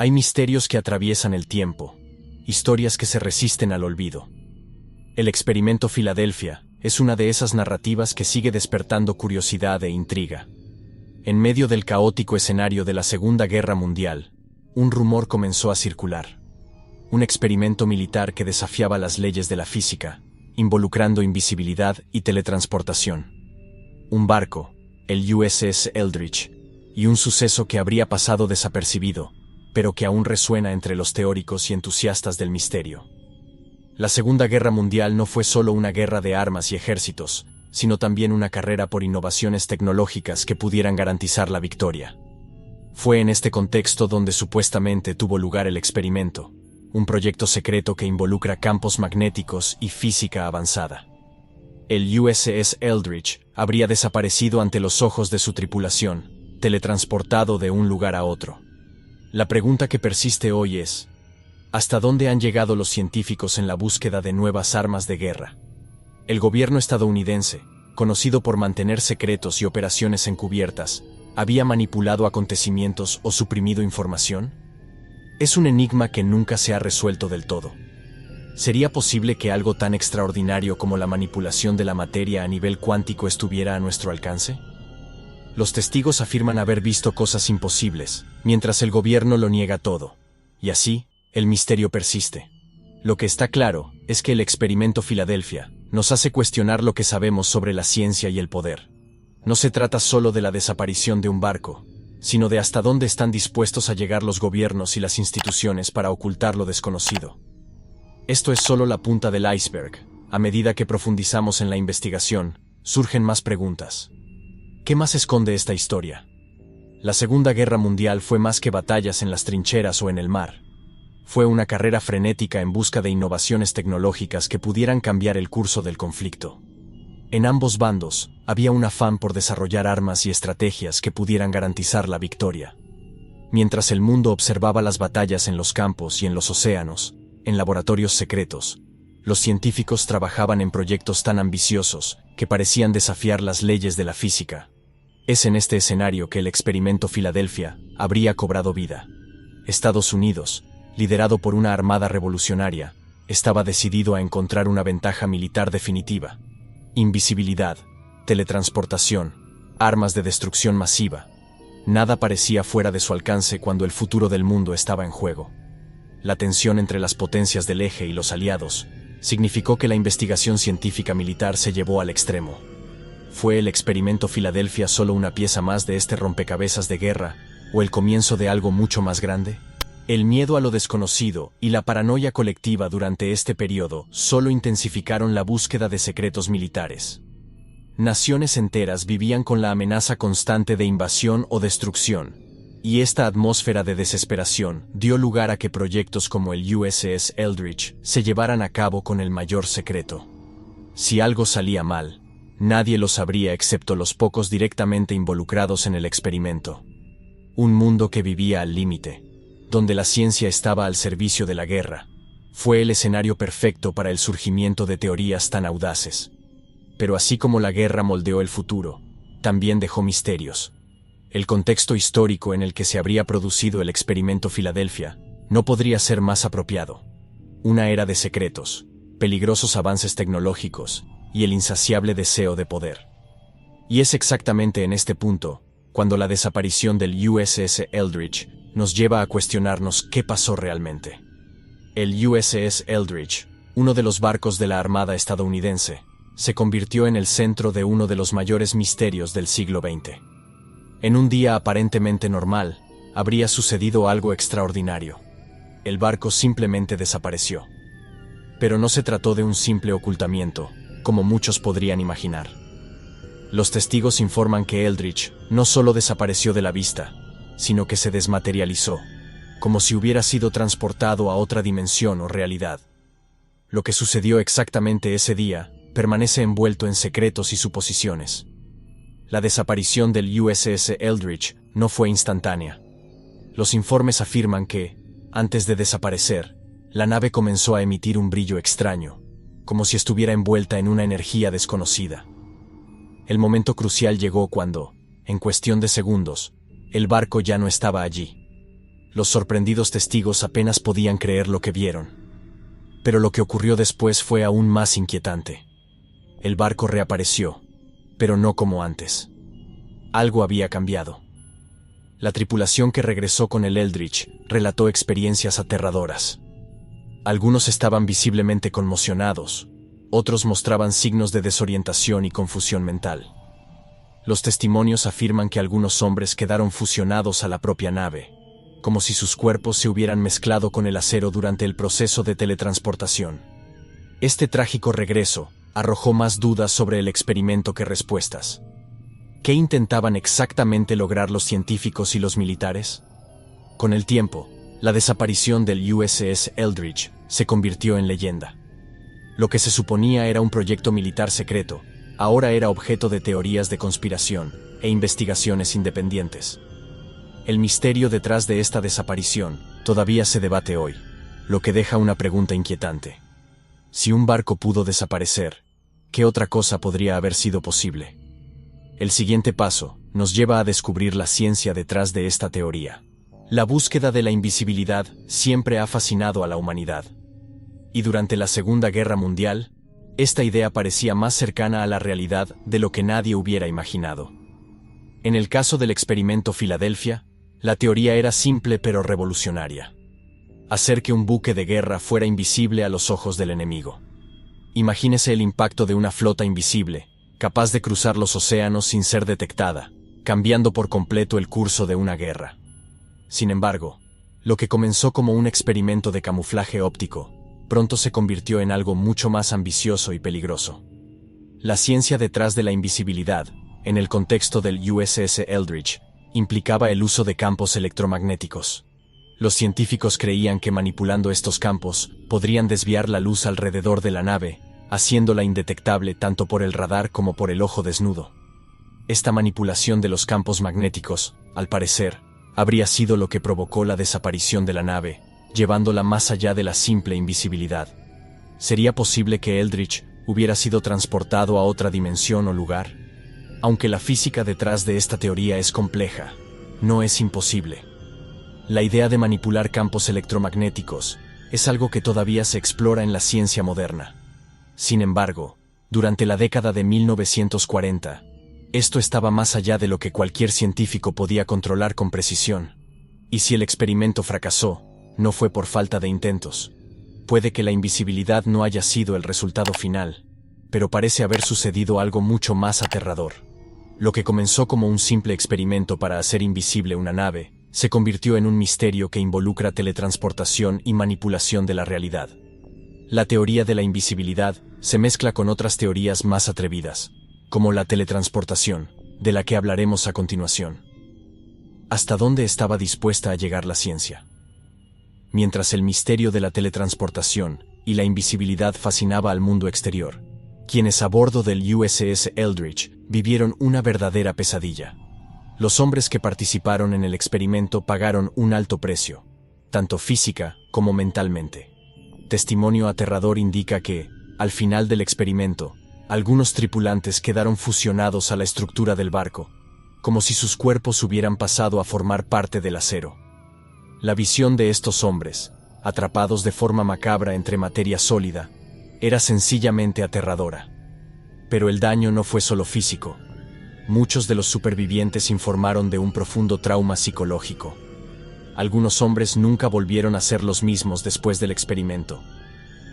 Hay misterios que atraviesan el tiempo, historias que se resisten al olvido. El experimento Filadelfia es una de esas narrativas que sigue despertando curiosidad e intriga. En medio del caótico escenario de la Segunda Guerra Mundial, un rumor comenzó a circular. Un experimento militar que desafiaba las leyes de la física, involucrando invisibilidad y teletransportación. Un barco, el USS Eldridge, y un suceso que habría pasado desapercibido, pero que aún resuena entre los teóricos y entusiastas del misterio. La Segunda Guerra Mundial no fue solo una guerra de armas y ejércitos, sino también una carrera por innovaciones tecnológicas que pudieran garantizar la victoria. Fue en este contexto donde supuestamente tuvo lugar el experimento, un proyecto secreto que involucra campos magnéticos y física avanzada. El USS Eldridge habría desaparecido ante los ojos de su tripulación, teletransportado de un lugar a otro. La pregunta que persiste hoy es: ¿hasta dónde han llegado los científicos en la búsqueda de nuevas armas de guerra? El gobierno estadounidense, conocido por mantener secretos y operaciones encubiertas, ¿había manipulado acontecimientos o suprimido información? Es un enigma que nunca se ha resuelto del todo. ¿Sería posible que algo tan extraordinario como la manipulación de la materia a nivel cuántico estuviera a nuestro alcance? Los testigos afirman haber visto cosas imposibles, mientras el gobierno lo niega todo. Y así, el misterio persiste. Lo que está claro es que el experimento Filadelfia nos hace cuestionar lo que sabemos sobre la ciencia y el poder. No se trata solo de la desaparición de un barco, sino de hasta dónde están dispuestos a llegar los gobiernos y las instituciones para ocultar lo desconocido. Esto es solo la punta del iceberg. A medida que profundizamos en la investigación, surgen más preguntas. ¿Qué más esconde esta historia? La Segunda Guerra Mundial fue más que batallas en las trincheras o en el mar. Fue una carrera frenética en busca de innovaciones tecnológicas que pudieran cambiar el curso del conflicto. En ambos bandos, había un afán por desarrollar armas y estrategias que pudieran garantizar la victoria. Mientras el mundo observaba las batallas en los campos y en los océanos, en laboratorios secretos, los científicos trabajaban en proyectos tan ambiciosos que parecían desafiar las leyes de la física. Es en este escenario que el experimento Filadelfia habría cobrado vida. Estados Unidos, liderado por una armada revolucionaria, estaba decidido a encontrar una ventaja militar definitiva. Invisibilidad, teletransportación, armas de destrucción masiva. Nada parecía fuera de su alcance cuando el futuro del mundo estaba en juego. La tensión entre las potencias del eje y los aliados significó que la investigación científica militar se llevó al extremo. ¿Fue el experimento Filadelfia solo una pieza más de este rompecabezas de guerra, o el comienzo de algo mucho más grande? El miedo a lo desconocido y la paranoia colectiva durante este periodo solo intensificaron la búsqueda de secretos militares. Naciones enteras vivían con la amenaza constante de invasión o destrucción, y esta atmósfera de desesperación dio lugar a que proyectos como el USS Eldridge se llevaran a cabo con el mayor secreto. Si algo salía mal, nadie lo sabría excepto los pocos directamente involucrados en el experimento. Un mundo que vivía al límite, donde la ciencia estaba al servicio de la guerra, fue el escenario perfecto para el surgimiento de teorías tan audaces. Pero así como la guerra moldeó el futuro, también dejó misterios. El contexto histórico en el que se habría producido el experimento Filadelfia no podría ser más apropiado. Una era de secretos, peligrosos avances tecnológicos y el insaciable deseo de poder. Y es exactamente en este punto, cuando la desaparición del USS Eldridge nos lleva a cuestionarnos qué pasó realmente. El USS Eldridge, uno de los barcos de la Armada estadounidense, se convirtió en el centro de uno de los mayores misterios del siglo XX. En un día aparentemente normal, habría sucedido algo extraordinario. El barco simplemente desapareció. Pero no se trató de un simple ocultamiento, como muchos podrían imaginar. Los testigos informan que Eldridge no solo desapareció de la vista, sino que se desmaterializó, como si hubiera sido transportado a otra dimensión o realidad. Lo que sucedió exactamente ese día permanece envuelto en secretos y suposiciones. La desaparición del USS Eldridge no fue instantánea. Los informes afirman que, antes de desaparecer, la nave comenzó a emitir un brillo extraño, como si estuviera envuelta en una energía desconocida. El momento crucial llegó cuando, en cuestión de segundos, el barco ya no estaba allí. Los sorprendidos testigos apenas podían creer lo que vieron. Pero lo que ocurrió después fue aún más inquietante. El barco reapareció, pero no como antes. Algo había cambiado. La tripulación que regresó con el Eldridge relató experiencias aterradoras. Algunos estaban visiblemente conmocionados, otros mostraban signos de desorientación y confusión mental. Los testimonios afirman que algunos hombres quedaron fusionados a la propia nave, como si sus cuerpos se hubieran mezclado con el acero durante el proceso de teletransportación. Este trágico regreso arrojó más dudas sobre el experimento que respuestas. ¿Qué intentaban exactamente lograr los científicos y los militares? Con el tiempo, la desaparición del USS Eldridge se convirtió en leyenda. Lo que se suponía era un proyecto militar secreto, ahora era objeto de teorías de conspiración e investigaciones independientes. El misterio detrás de esta desaparición todavía se debate hoy, lo que deja una pregunta inquietante. Si un barco pudo desaparecer, ¿qué otra cosa podría haber sido posible? El siguiente paso nos lleva a descubrir la ciencia detrás de esta teoría. La búsqueda de la invisibilidad siempre ha fascinado a la humanidad. Y durante la Segunda Guerra Mundial, esta idea parecía más cercana a la realidad de lo que nadie hubiera imaginado. En el caso del experimento Filadelfia, la teoría era simple pero revolucionaria. Hacer que un buque de guerra fuera invisible a los ojos del enemigo. Imagínese el impacto de una flota invisible, capaz de cruzar los océanos sin ser detectada, cambiando por completo el curso de una guerra. Sin embargo, lo que comenzó como un experimento de camuflaje óptico, pronto se convirtió en algo mucho más ambicioso y peligroso. La ciencia detrás de la invisibilidad, en el contexto del USS Eldridge, implicaba el uso de campos electromagnéticos. Los científicos creían que manipulando estos campos podrían desviar la luz alrededor de la nave, haciéndola indetectable tanto por el radar como por el ojo desnudo. Esta manipulación de los campos magnéticos, al parecer, habría sido lo que provocó la desaparición de la nave, llevándola más allá de la simple invisibilidad. ¿Sería posible que Eldridge hubiera sido transportado a otra dimensión o lugar? Aunque la física detrás de esta teoría es compleja, no es imposible. La idea de manipular campos electromagnéticos es algo que todavía se explora en la ciencia moderna. Sin embargo, durante la década de 1940, esto estaba más allá de lo que cualquier científico podía controlar con precisión. Y si el experimento fracasó, no fue por falta de intentos. Puede que la invisibilidad no haya sido el resultado final, pero parece haber sucedido algo mucho más aterrador. Lo que comenzó como un simple experimento para hacer invisible una nave, se convirtió en un misterio que involucra teletransportación y manipulación de la realidad. La teoría de la invisibilidad se mezcla con otras teorías más atrevidas, como la teletransportación, de la que hablaremos a continuación. ¿Hasta dónde estaba dispuesta a llegar la ciencia? Mientras el misterio de la teletransportación y la invisibilidad fascinaba al mundo exterior, quienes a bordo del USS Eldridge vivieron una verdadera pesadilla. Los hombres que participaron en el experimento pagaron un alto precio, tanto física como mentalmente. Testimonio aterrador indica que, al final del experimento, algunos tripulantes quedaron fusionados a la estructura del barco, como si sus cuerpos hubieran pasado a formar parte del acero. La visión de estos hombres, atrapados de forma macabra entre materia sólida, era sencillamente aterradora. Pero el daño no fue solo físico. Muchos de los supervivientes informaron de un profundo trauma psicológico. Algunos hombres nunca volvieron a ser los mismos después del experimento.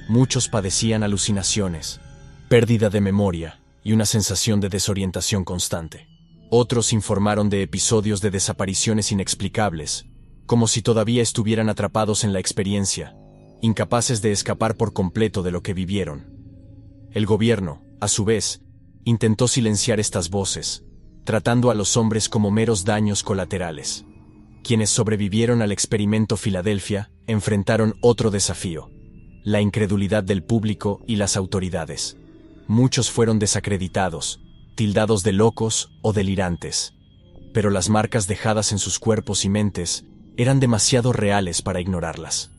Muchos padecían alucinaciones, pérdida de memoria y una sensación de desorientación constante. Otros informaron de episodios de desapariciones inexplicables, como si todavía estuvieran atrapados en la experiencia, incapaces de escapar por completo de lo que vivieron. El gobierno, a su vez, intentó silenciar estas voces, tratando a los hombres como meros daños colaterales. Quienes sobrevivieron al experimento Filadelfia enfrentaron otro desafío: la incredulidad del público y las autoridades. Muchos fueron desacreditados, tildados de locos o delirantes. Pero las marcas dejadas en sus cuerpos y mentes eran demasiado reales para ignorarlas.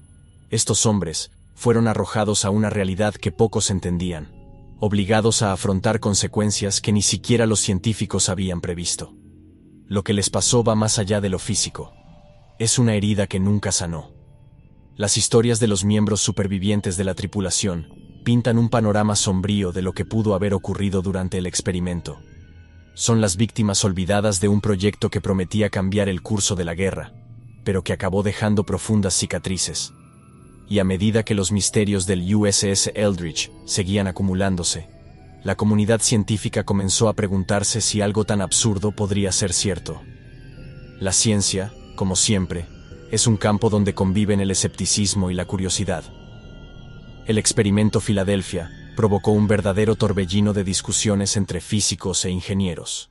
Estos hombres fueron arrojados a una realidad que pocos entendían, obligados a afrontar consecuencias que ni siquiera los científicos habían previsto. Lo que les pasó va más allá de lo físico. es una herida que nunca sanó. Las historias de los miembros supervivientes de la tripulación pintan un panorama sombrío de lo que pudo haber ocurrido durante el experimento. Son las víctimas olvidadas de un proyecto que prometía cambiar el curso de la guerra, pero que acabó dejando profundas cicatrices. Y a medida que los misterios del USS Eldridge seguían acumulándose, la comunidad científica comenzó a preguntarse si algo tan absurdo podría ser cierto. La ciencia, como siempre, es un campo donde conviven el escepticismo y la curiosidad. El experimento Filadelfia provocó un verdadero torbellino de discusiones entre físicos e ingenieros.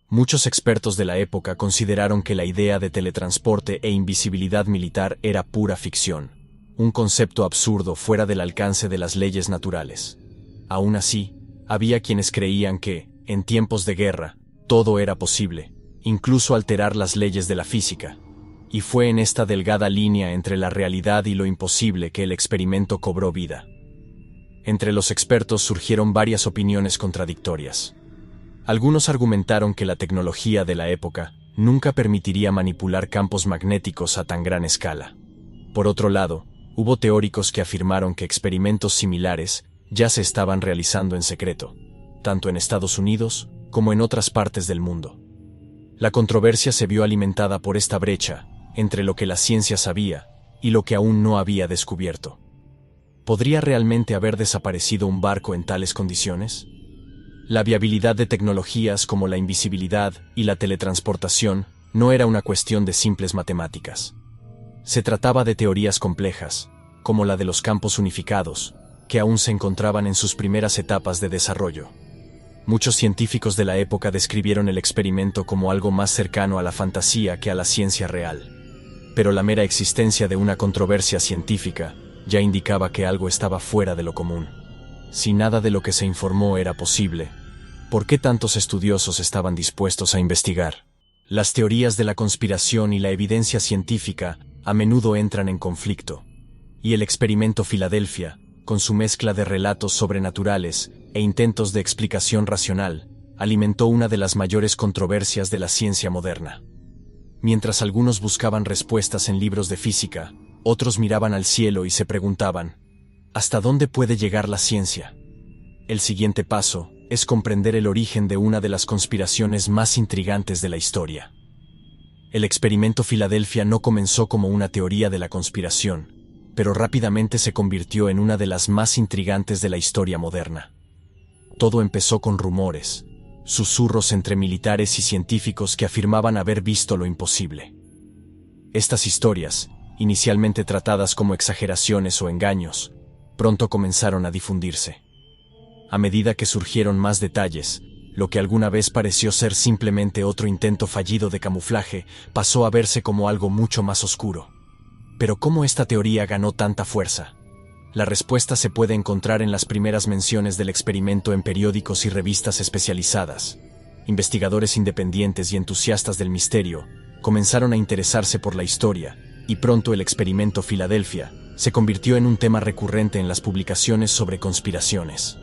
Muchos expertos de la época consideraron que la idea de teletransporte e invisibilidad militar era pura ficción, un concepto absurdo fuera del alcance de las leyes naturales. Aún así, había quienes creían que, en tiempos de guerra, todo era posible, incluso alterar las leyes de la física. Y fue en esta delgada línea entre la realidad y lo imposible que el experimento cobró vida. Entre los expertos surgieron varias opiniones contradictorias. Algunos argumentaron que la tecnología de la época nunca permitiría manipular campos magnéticos a tan gran escala. Por otro lado, hubo teóricos que afirmaron que experimentos similares ya se estaban realizando en secreto, tanto en Estados Unidos como en otras partes del mundo. La controversia se vio alimentada por esta brecha entre lo que la ciencia sabía y lo que aún no había descubierto. ¿Podría realmente haber desaparecido un barco en tales condiciones? La viabilidad de tecnologías como la invisibilidad y la teletransportación no era una cuestión de simples matemáticas. Se trataba de teorías complejas, como la de los campos unificados, que aún se encontraban en sus primeras etapas de desarrollo. Muchos científicos de la época describieron el experimento como algo más cercano a la fantasía que a la ciencia real. Pero la mera existencia de una controversia científica ya indicaba que algo estaba fuera de lo común. Si nada de lo que se informó era posible, ¿por qué tantos estudiosos estaban dispuestos a investigar? Las teorías de la conspiración y la evidencia científica a menudo entran en conflicto, y el experimento Filadelfia, con su mezcla de relatos sobrenaturales e intentos de explicación racional, alimentó una de las mayores controversias de la ciencia moderna. Mientras algunos buscaban respuestas en libros de física, otros miraban al cielo y se preguntaban, ¿hasta dónde puede llegar la ciencia? El siguiente paso es comprender el origen de una de las conspiraciones más intrigantes de la historia. El experimento Filadelfia no comenzó como una teoría de la conspiración, pero rápidamente se convirtió en una de las más intrigantes de la historia moderna. Todo empezó con rumores, susurros entre militares y científicos que afirmaban haber visto lo imposible. Estas historias, inicialmente tratadas como exageraciones o engaños, pronto comenzaron a difundirse. A medida que surgieron más detalles, lo que alguna vez pareció ser simplemente otro intento fallido de camuflaje pasó a verse como algo mucho más oscuro. Pero ¿cómo esta teoría ganó tanta fuerza? La respuesta se puede encontrar en las primeras menciones del experimento en periódicos y revistas especializadas. Investigadores independientes y entusiastas del misterio comenzaron a interesarse por la historia, y pronto el experimento Filadelfia se convirtió en un tema recurrente en las publicaciones sobre conspiraciones.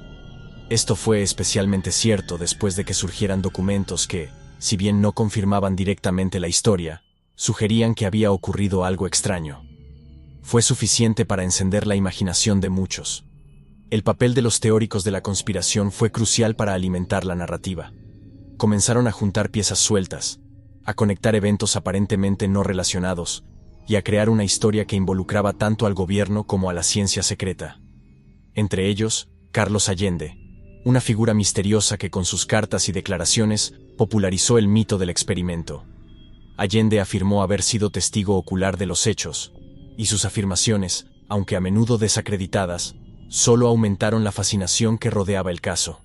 Esto fue especialmente cierto después de que surgieran documentos que, si bien no confirmaban directamente la historia, sugerían que había ocurrido algo extraño. Fue suficiente para encender la imaginación de muchos. El papel de los teóricos de la conspiración fue crucial para alimentar la narrativa. Comenzaron a juntar piezas sueltas, a conectar eventos aparentemente no relacionados, y a crear una historia que involucraba tanto al gobierno como a la ciencia secreta. Entre ellos, Carlos Allende, una figura misteriosa que con sus cartas y declaraciones popularizó el mito del experimento. Allende afirmó haber sido testigo ocular de los hechos, y sus afirmaciones, aunque a menudo desacreditadas, solo aumentaron la fascinación que rodeaba el caso.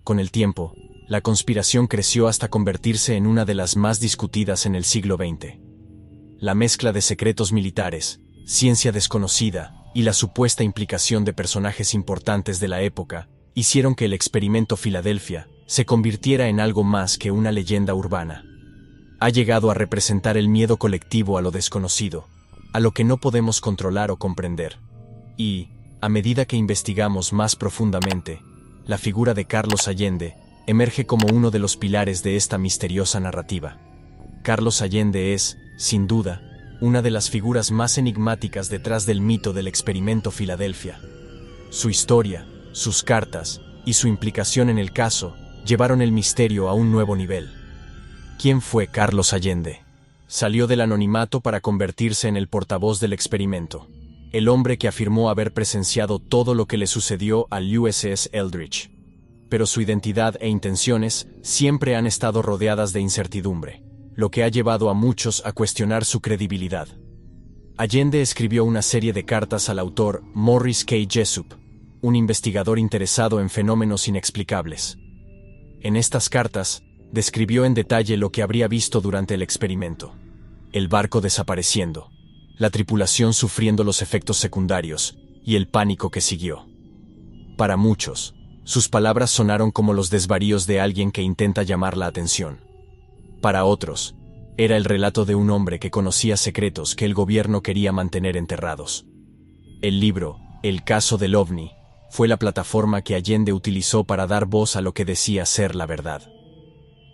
Con el tiempo, la conspiración creció hasta convertirse en una de las más discutidas en el siglo XX. La mezcla de secretos militares, ciencia desconocida y la supuesta implicación de personajes importantes de la época hicieron que el experimento Filadelfia se convirtiera en algo más que una leyenda urbana. Ha llegado a representar el miedo colectivo a lo desconocido, a lo que no podemos controlar o comprender. Y, a medida que investigamos más profundamente, la figura de Carlos Allende emerge como uno de los pilares de esta misteriosa narrativa. Carlos Allende es, sin duda, una de las figuras más enigmáticas detrás del mito del experimento Filadelfia. Su historia, sus cartas y su implicación en el caso llevaron el misterio a un nuevo nivel. ¿Quién fue Carlos Allende? Salió del anonimato para convertirse en el portavoz del experimento, el hombre que afirmó haber presenciado todo lo que le sucedió al USS Eldridge. Pero su identidad e intenciones siempre han estado rodeadas de incertidumbre, lo que ha llevado a muchos a cuestionar su credibilidad. Allende escribió una serie de cartas al autor Morris K. Jessup, un investigador interesado en fenómenos inexplicables. En estas cartas, describió en detalle lo que habría visto durante el experimento: el barco desapareciendo, la tripulación sufriendo los efectos secundarios y el pánico que siguió. Para muchos, sus palabras sonaron como los desvaríos de alguien que intenta llamar la atención. Para otros, era el relato de un hombre que conocía secretos que el gobierno quería mantener enterrados. El libro, El caso del OVNI, fue la plataforma que Allende utilizó para dar voz a lo que decía ser la verdad.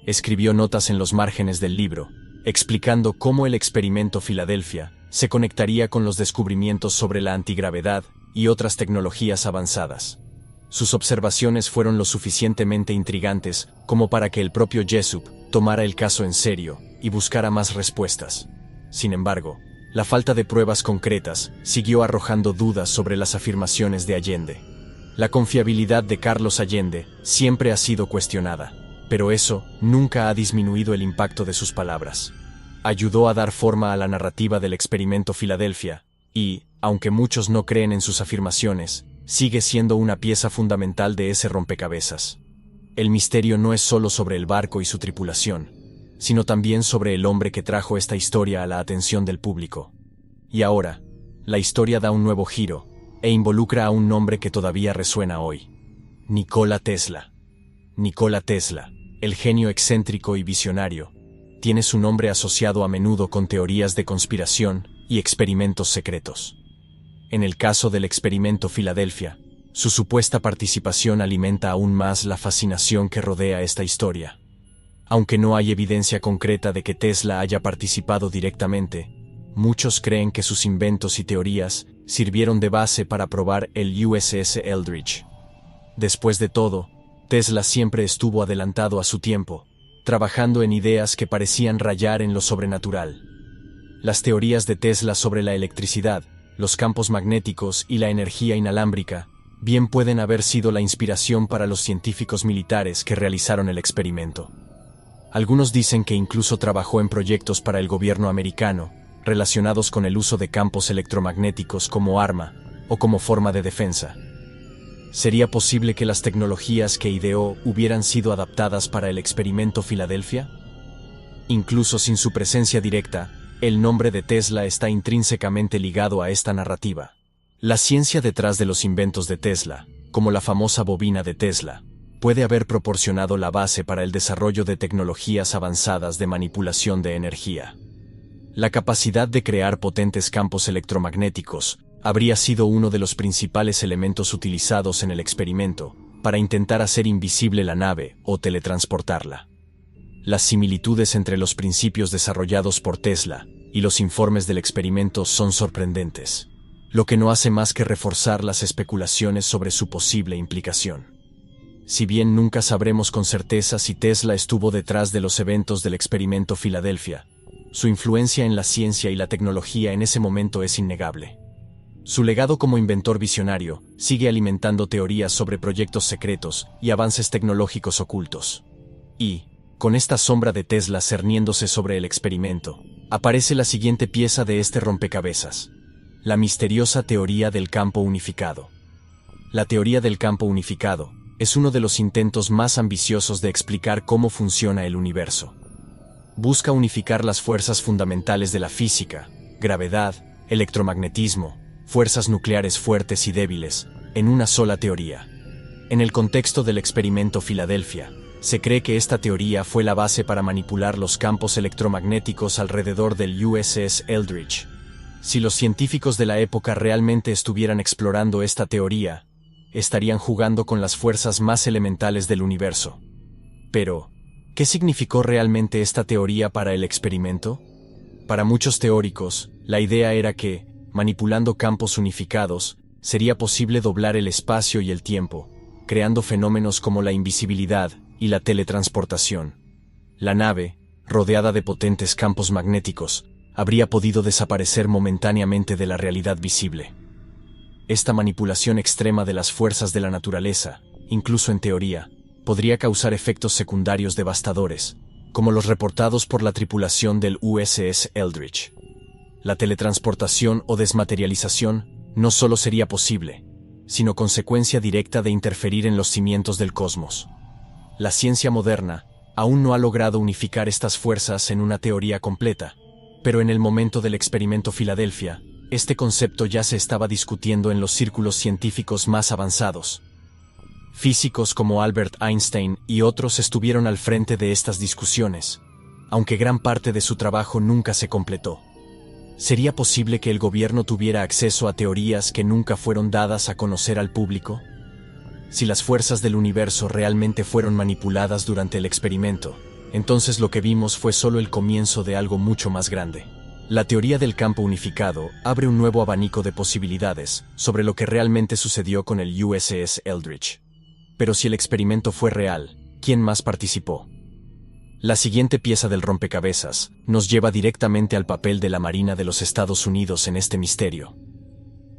Escribió notas en los márgenes del libro, explicando cómo el experimento Filadelfia se conectaría con los descubrimientos sobre la antigravedad y otras tecnologías avanzadas. Sus observaciones fueron lo suficientemente intrigantes como para que el propio Jessup tomara el caso en serio y buscara más respuestas. Sin embargo, la falta de pruebas concretas siguió arrojando dudas sobre las afirmaciones de Allende. La confiabilidad de Carlos Allende siempre ha sido cuestionada, pero eso nunca ha disminuido el impacto de sus palabras. Ayudó a dar forma a la narrativa del experimento Filadelfia y, aunque muchos no creen en sus afirmaciones, sigue siendo una pieza fundamental de ese rompecabezas. El misterio no es solo sobre el barco y su tripulación, sino también sobre el hombre que trajo esta historia a la atención del público. Y ahora, la historia da un nuevo giro e involucra a un nombre que todavía resuena hoy: Nikola Tesla. Nikola Tesla, el genio excéntrico y visionario, tiene su nombre asociado a menudo con teorías de conspiración y experimentos secretos. En el caso del experimento Filadelfia, su supuesta participación alimenta aún más la fascinación que rodea esta historia. Aunque no hay evidencia concreta de que Tesla haya participado directamente, muchos creen que sus inventos y teorías sirvieron de base para probar el USS Eldridge. Después de todo, Tesla siempre estuvo adelantado a su tiempo, trabajando en ideas que parecían rayar en lo sobrenatural. Las teorías de Tesla sobre la electricidad, los campos magnéticos y la energía inalámbrica bien pueden haber sido la inspiración para los científicos militares que realizaron el experimento. Algunos dicen que incluso trabajó en proyectos para el gobierno americano, relacionados con el uso de campos electromagnéticos como arma o como forma de defensa. ¿Sería posible que las tecnologías que ideó hubieran sido adaptadas para el experimento Filadelfia? Incluso sin su presencia directa, el nombre de Tesla está intrínsecamente ligado a esta narrativa. La ciencia detrás de los inventos de Tesla, como la famosa bobina de Tesla, puede haber proporcionado la base para el desarrollo de tecnologías avanzadas de manipulación de energía. La capacidad de crear potentes campos electromagnéticos habría sido uno de los principales elementos utilizados en el experimento para intentar hacer invisible la nave o teletransportarla. Las similitudes entre los principios desarrollados por Tesla y los informes del experimento son sorprendentes, lo que no hace más que reforzar las especulaciones sobre su posible implicación. Si bien nunca sabremos con certeza si Tesla estuvo detrás de los eventos del experimento Filadelfia, su influencia en la ciencia y la tecnología en ese momento es innegable. Su legado como inventor visionario sigue alimentando teorías sobre proyectos secretos y avances tecnológicos ocultos. Y, con esta sombra de Tesla cerniéndose sobre el experimento, aparece la siguiente pieza de este rompecabezas: la misteriosa teoría del campo unificado. La teoría del campo unificado es uno de los intentos más ambiciosos de explicar cómo funciona el universo. Busca unificar las fuerzas fundamentales de la física, gravedad, electromagnetismo, fuerzas nucleares fuertes y débiles, en una sola teoría. En el contexto del experimento Filadelfia, se cree que esta teoría fue la base para manipular los campos electromagnéticos alrededor del USS Eldridge. Si los científicos de la época realmente estuvieran explorando esta teoría, estarían jugando con las fuerzas más elementales del universo. Pero, ¿qué significó realmente esta teoría para el experimento? Para muchos teóricos, la idea era que, manipulando campos unificados, sería posible doblar el espacio y el tiempo, creando fenómenos como la invisibilidad y la teletransportación. La nave, rodeada de potentes campos magnéticos, habría podido desaparecer momentáneamente de la realidad visible. Esta manipulación extrema de las fuerzas de la naturaleza, incluso en teoría, podría causar efectos secundarios devastadores, como los reportados por la tripulación del USS Eldridge. La teletransportación o desmaterialización no solo sería posible, sino consecuencia directa de interferir en los cimientos del cosmos. La ciencia moderna aún no ha logrado unificar estas fuerzas en una teoría completa, pero en el momento del experimento Filadelfia, este concepto ya se estaba discutiendo en los círculos científicos más avanzados. Físicos como Albert Einstein y otros estuvieron al frente de estas discusiones, aunque gran parte de su trabajo nunca se completó. ¿Sería posible que el gobierno tuviera acceso a teorías que nunca fueron dadas a conocer al público? Si las fuerzas del universo realmente fueron manipuladas durante el experimento, entonces lo que vimos fue solo el comienzo de algo mucho más grande. La teoría del campo unificado abre un nuevo abanico de posibilidades sobre lo que realmente sucedió con el USS Eldridge. Pero si el experimento fue real, ¿quién más participó? La siguiente pieza del rompecabezas nos lleva directamente al papel de la Marina de los Estados Unidos en este misterio.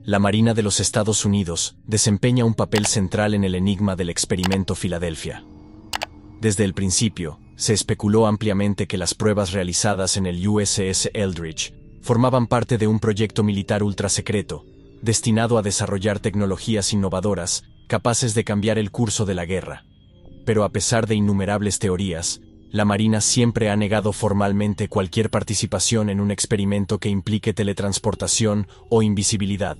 La Marina de los Estados Unidos desempeña un papel central en el enigma del experimento Filadelfia. Desde el principio, se especuló ampliamente que las pruebas realizadas en el USS Eldridge formaban parte de un proyecto militar ultrasecreto, destinado a desarrollar tecnologías innovadoras capaces de cambiar el curso de la guerra. Pero a pesar de innumerables teorías, la Marina siempre ha negado formalmente cualquier participación en un experimento que implique teletransportación o invisibilidad.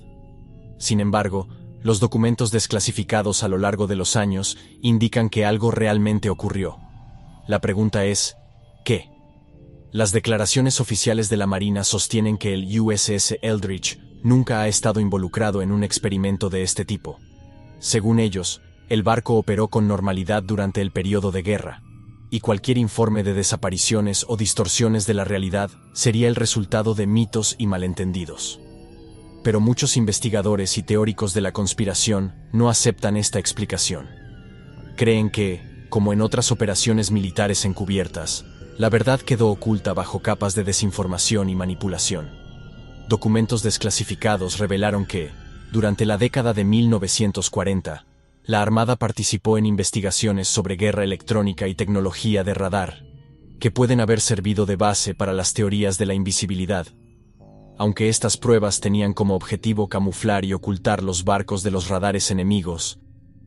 Sin embargo, los documentos desclasificados a lo largo de los años indican que algo realmente ocurrió. La pregunta es, ¿qué? Las declaraciones oficiales de la Marina sostienen que el USS Eldridge nunca ha estado involucrado en un experimento de este tipo. Según ellos, el barco operó con normalidad durante el periodo de guerra, y cualquier informe de desapariciones o distorsiones de la realidad sería el resultado de mitos y malentendidos. Pero muchos investigadores y teóricos de la conspiración no aceptan esta explicación. Creen que, como en otras operaciones militares encubiertas, la verdad quedó oculta bajo capas de desinformación y manipulación. Documentos desclasificados revelaron que, durante la década de 1940, la Armada participó en investigaciones sobre guerra electrónica y tecnología de radar, que pueden haber servido de base para las teorías de la invisibilidad. Aunque estas pruebas tenían como objetivo camuflar y ocultar los barcos de los radares enemigos,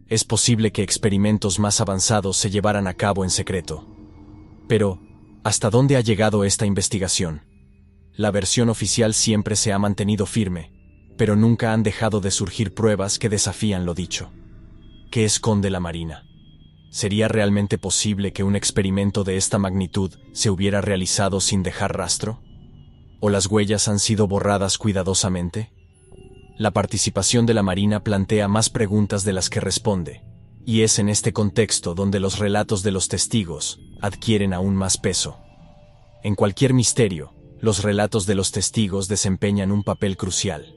es posible que experimentos más avanzados se llevaran a cabo en secreto. Pero, ¿hasta dónde ha llegado esta investigación? La versión oficial siempre se ha mantenido firme, pero nunca han dejado de surgir pruebas que desafían lo dicho. ¿Qué esconde la Marina? ¿Sería realmente posible que un experimento de esta magnitud se hubiera realizado sin dejar rastro? ¿O las huellas han sido borradas cuidadosamente? La participación de la Marina plantea más preguntas de las que responde, y es en este contexto donde los relatos de los testigos adquieren aún más peso. En cualquier misterio, los relatos de los testigos desempeñan un papel crucial.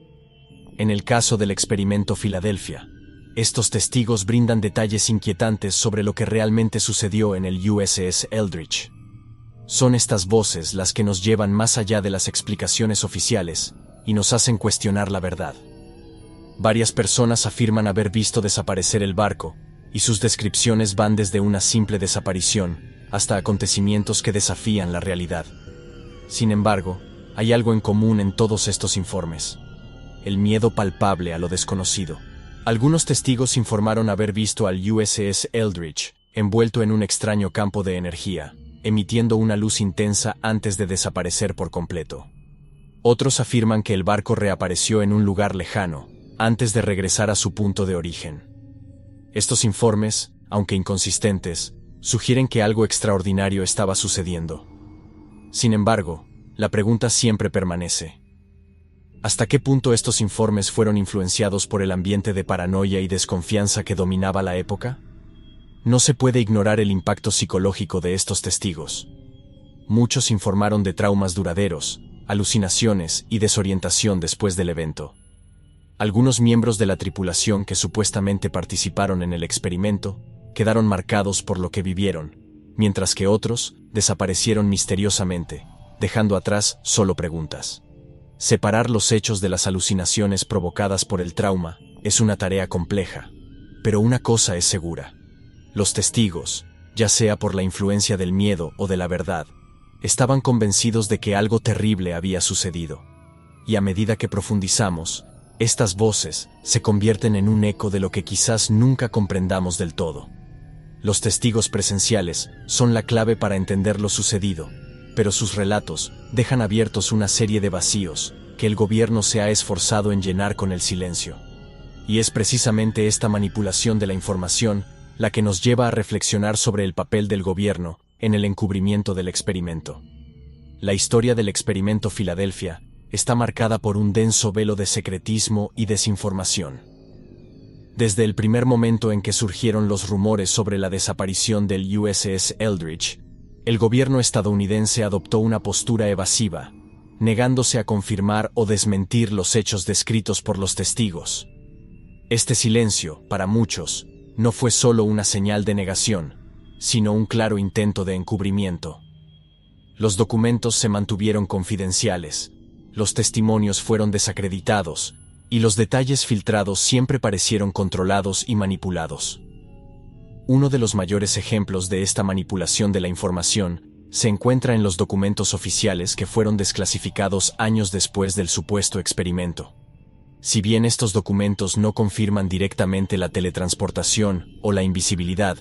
En el caso del experimento Filadelfia, estos testigos brindan detalles inquietantes sobre lo que realmente sucedió en el USS Eldridge. Son estas voces las que nos llevan más allá de las explicaciones oficiales y nos hacen cuestionar la verdad. Varias personas afirman haber visto desaparecer el barco, y sus descripciones van desde una simple desaparición hasta acontecimientos que desafían la realidad. Sin embargo, hay algo en común en todos estos informes: el miedo palpable a lo desconocido. Algunos testigos informaron haber visto al USS Eldridge envuelto en un extraño campo de energía, emitiendo una luz intensa antes de desaparecer por completo. Otros afirman que el barco reapareció en un lugar lejano, antes de regresar a su punto de origen. Estos informes, aunque inconsistentes, sugieren que algo extraordinario estaba sucediendo. Sin embargo, la pregunta siempre permanece: ¿hasta qué punto estos informes fueron influenciados por el ambiente de paranoia y desconfianza que dominaba la época? No se puede ignorar el impacto psicológico de estos testigos. Muchos informaron de traumas duraderos, alucinaciones y desorientación después del evento. Algunos miembros de la tripulación que supuestamente participaron en el experimento quedaron marcados por lo que vivieron, mientras que otros desaparecieron misteriosamente, dejando atrás solo preguntas. Separar los hechos de las alucinaciones provocadas por el trauma es una tarea compleja, pero una cosa es segura. Los testigos, ya sea por la influencia del miedo o de la verdad, estaban convencidos de que algo terrible había sucedido. Y a medida que profundizamos, estas voces se convierten en un eco de lo que quizás nunca comprendamos del todo. Los testigos presenciales son la clave para entender lo sucedido, pero sus relatos dejan abiertos una serie de vacíos que el gobierno se ha esforzado en llenar con el silencio. Y es precisamente esta manipulación de la información la que nos lleva a reflexionar sobre el papel del gobierno en el encubrimiento del experimento. La historia del experimento Filadelfia está marcada por un denso velo de secretismo y desinformación. Desde el primer momento en que surgieron los rumores sobre la desaparición del USS Eldridge, el gobierno estadounidense adoptó una postura evasiva, negándose a confirmar o desmentir los hechos descritos por los testigos. Este silencio, para muchos, no fue solo una señal de negación, sino un claro intento de encubrimiento. Los documentos se mantuvieron confidenciales, los testimonios fueron desacreditados, y los detalles filtrados siempre parecieron controlados y manipulados. Uno de los mayores ejemplos de esta manipulación de la información se encuentra en los documentos oficiales que fueron desclasificados años después del supuesto experimento. Si bien estos documentos no confirman directamente la teletransportación o la invisibilidad,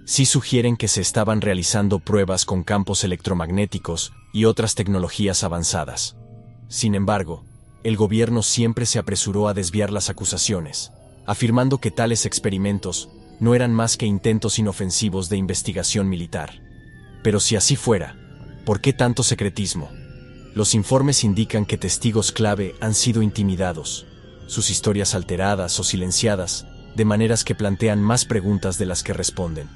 sí sugieren que se estaban realizando pruebas con campos electromagnéticos y otras tecnologías avanzadas. Sin embargo, el gobierno siempre se apresuró a desviar las acusaciones, afirmando que tales experimentos no eran más que intentos inofensivos de investigación militar. Pero si así fuera, ¿por qué tanto secretismo? Los informes indican que testigos clave han sido intimidados, sus historias alteradas o silenciadas, de maneras que plantean más preguntas de las que responden.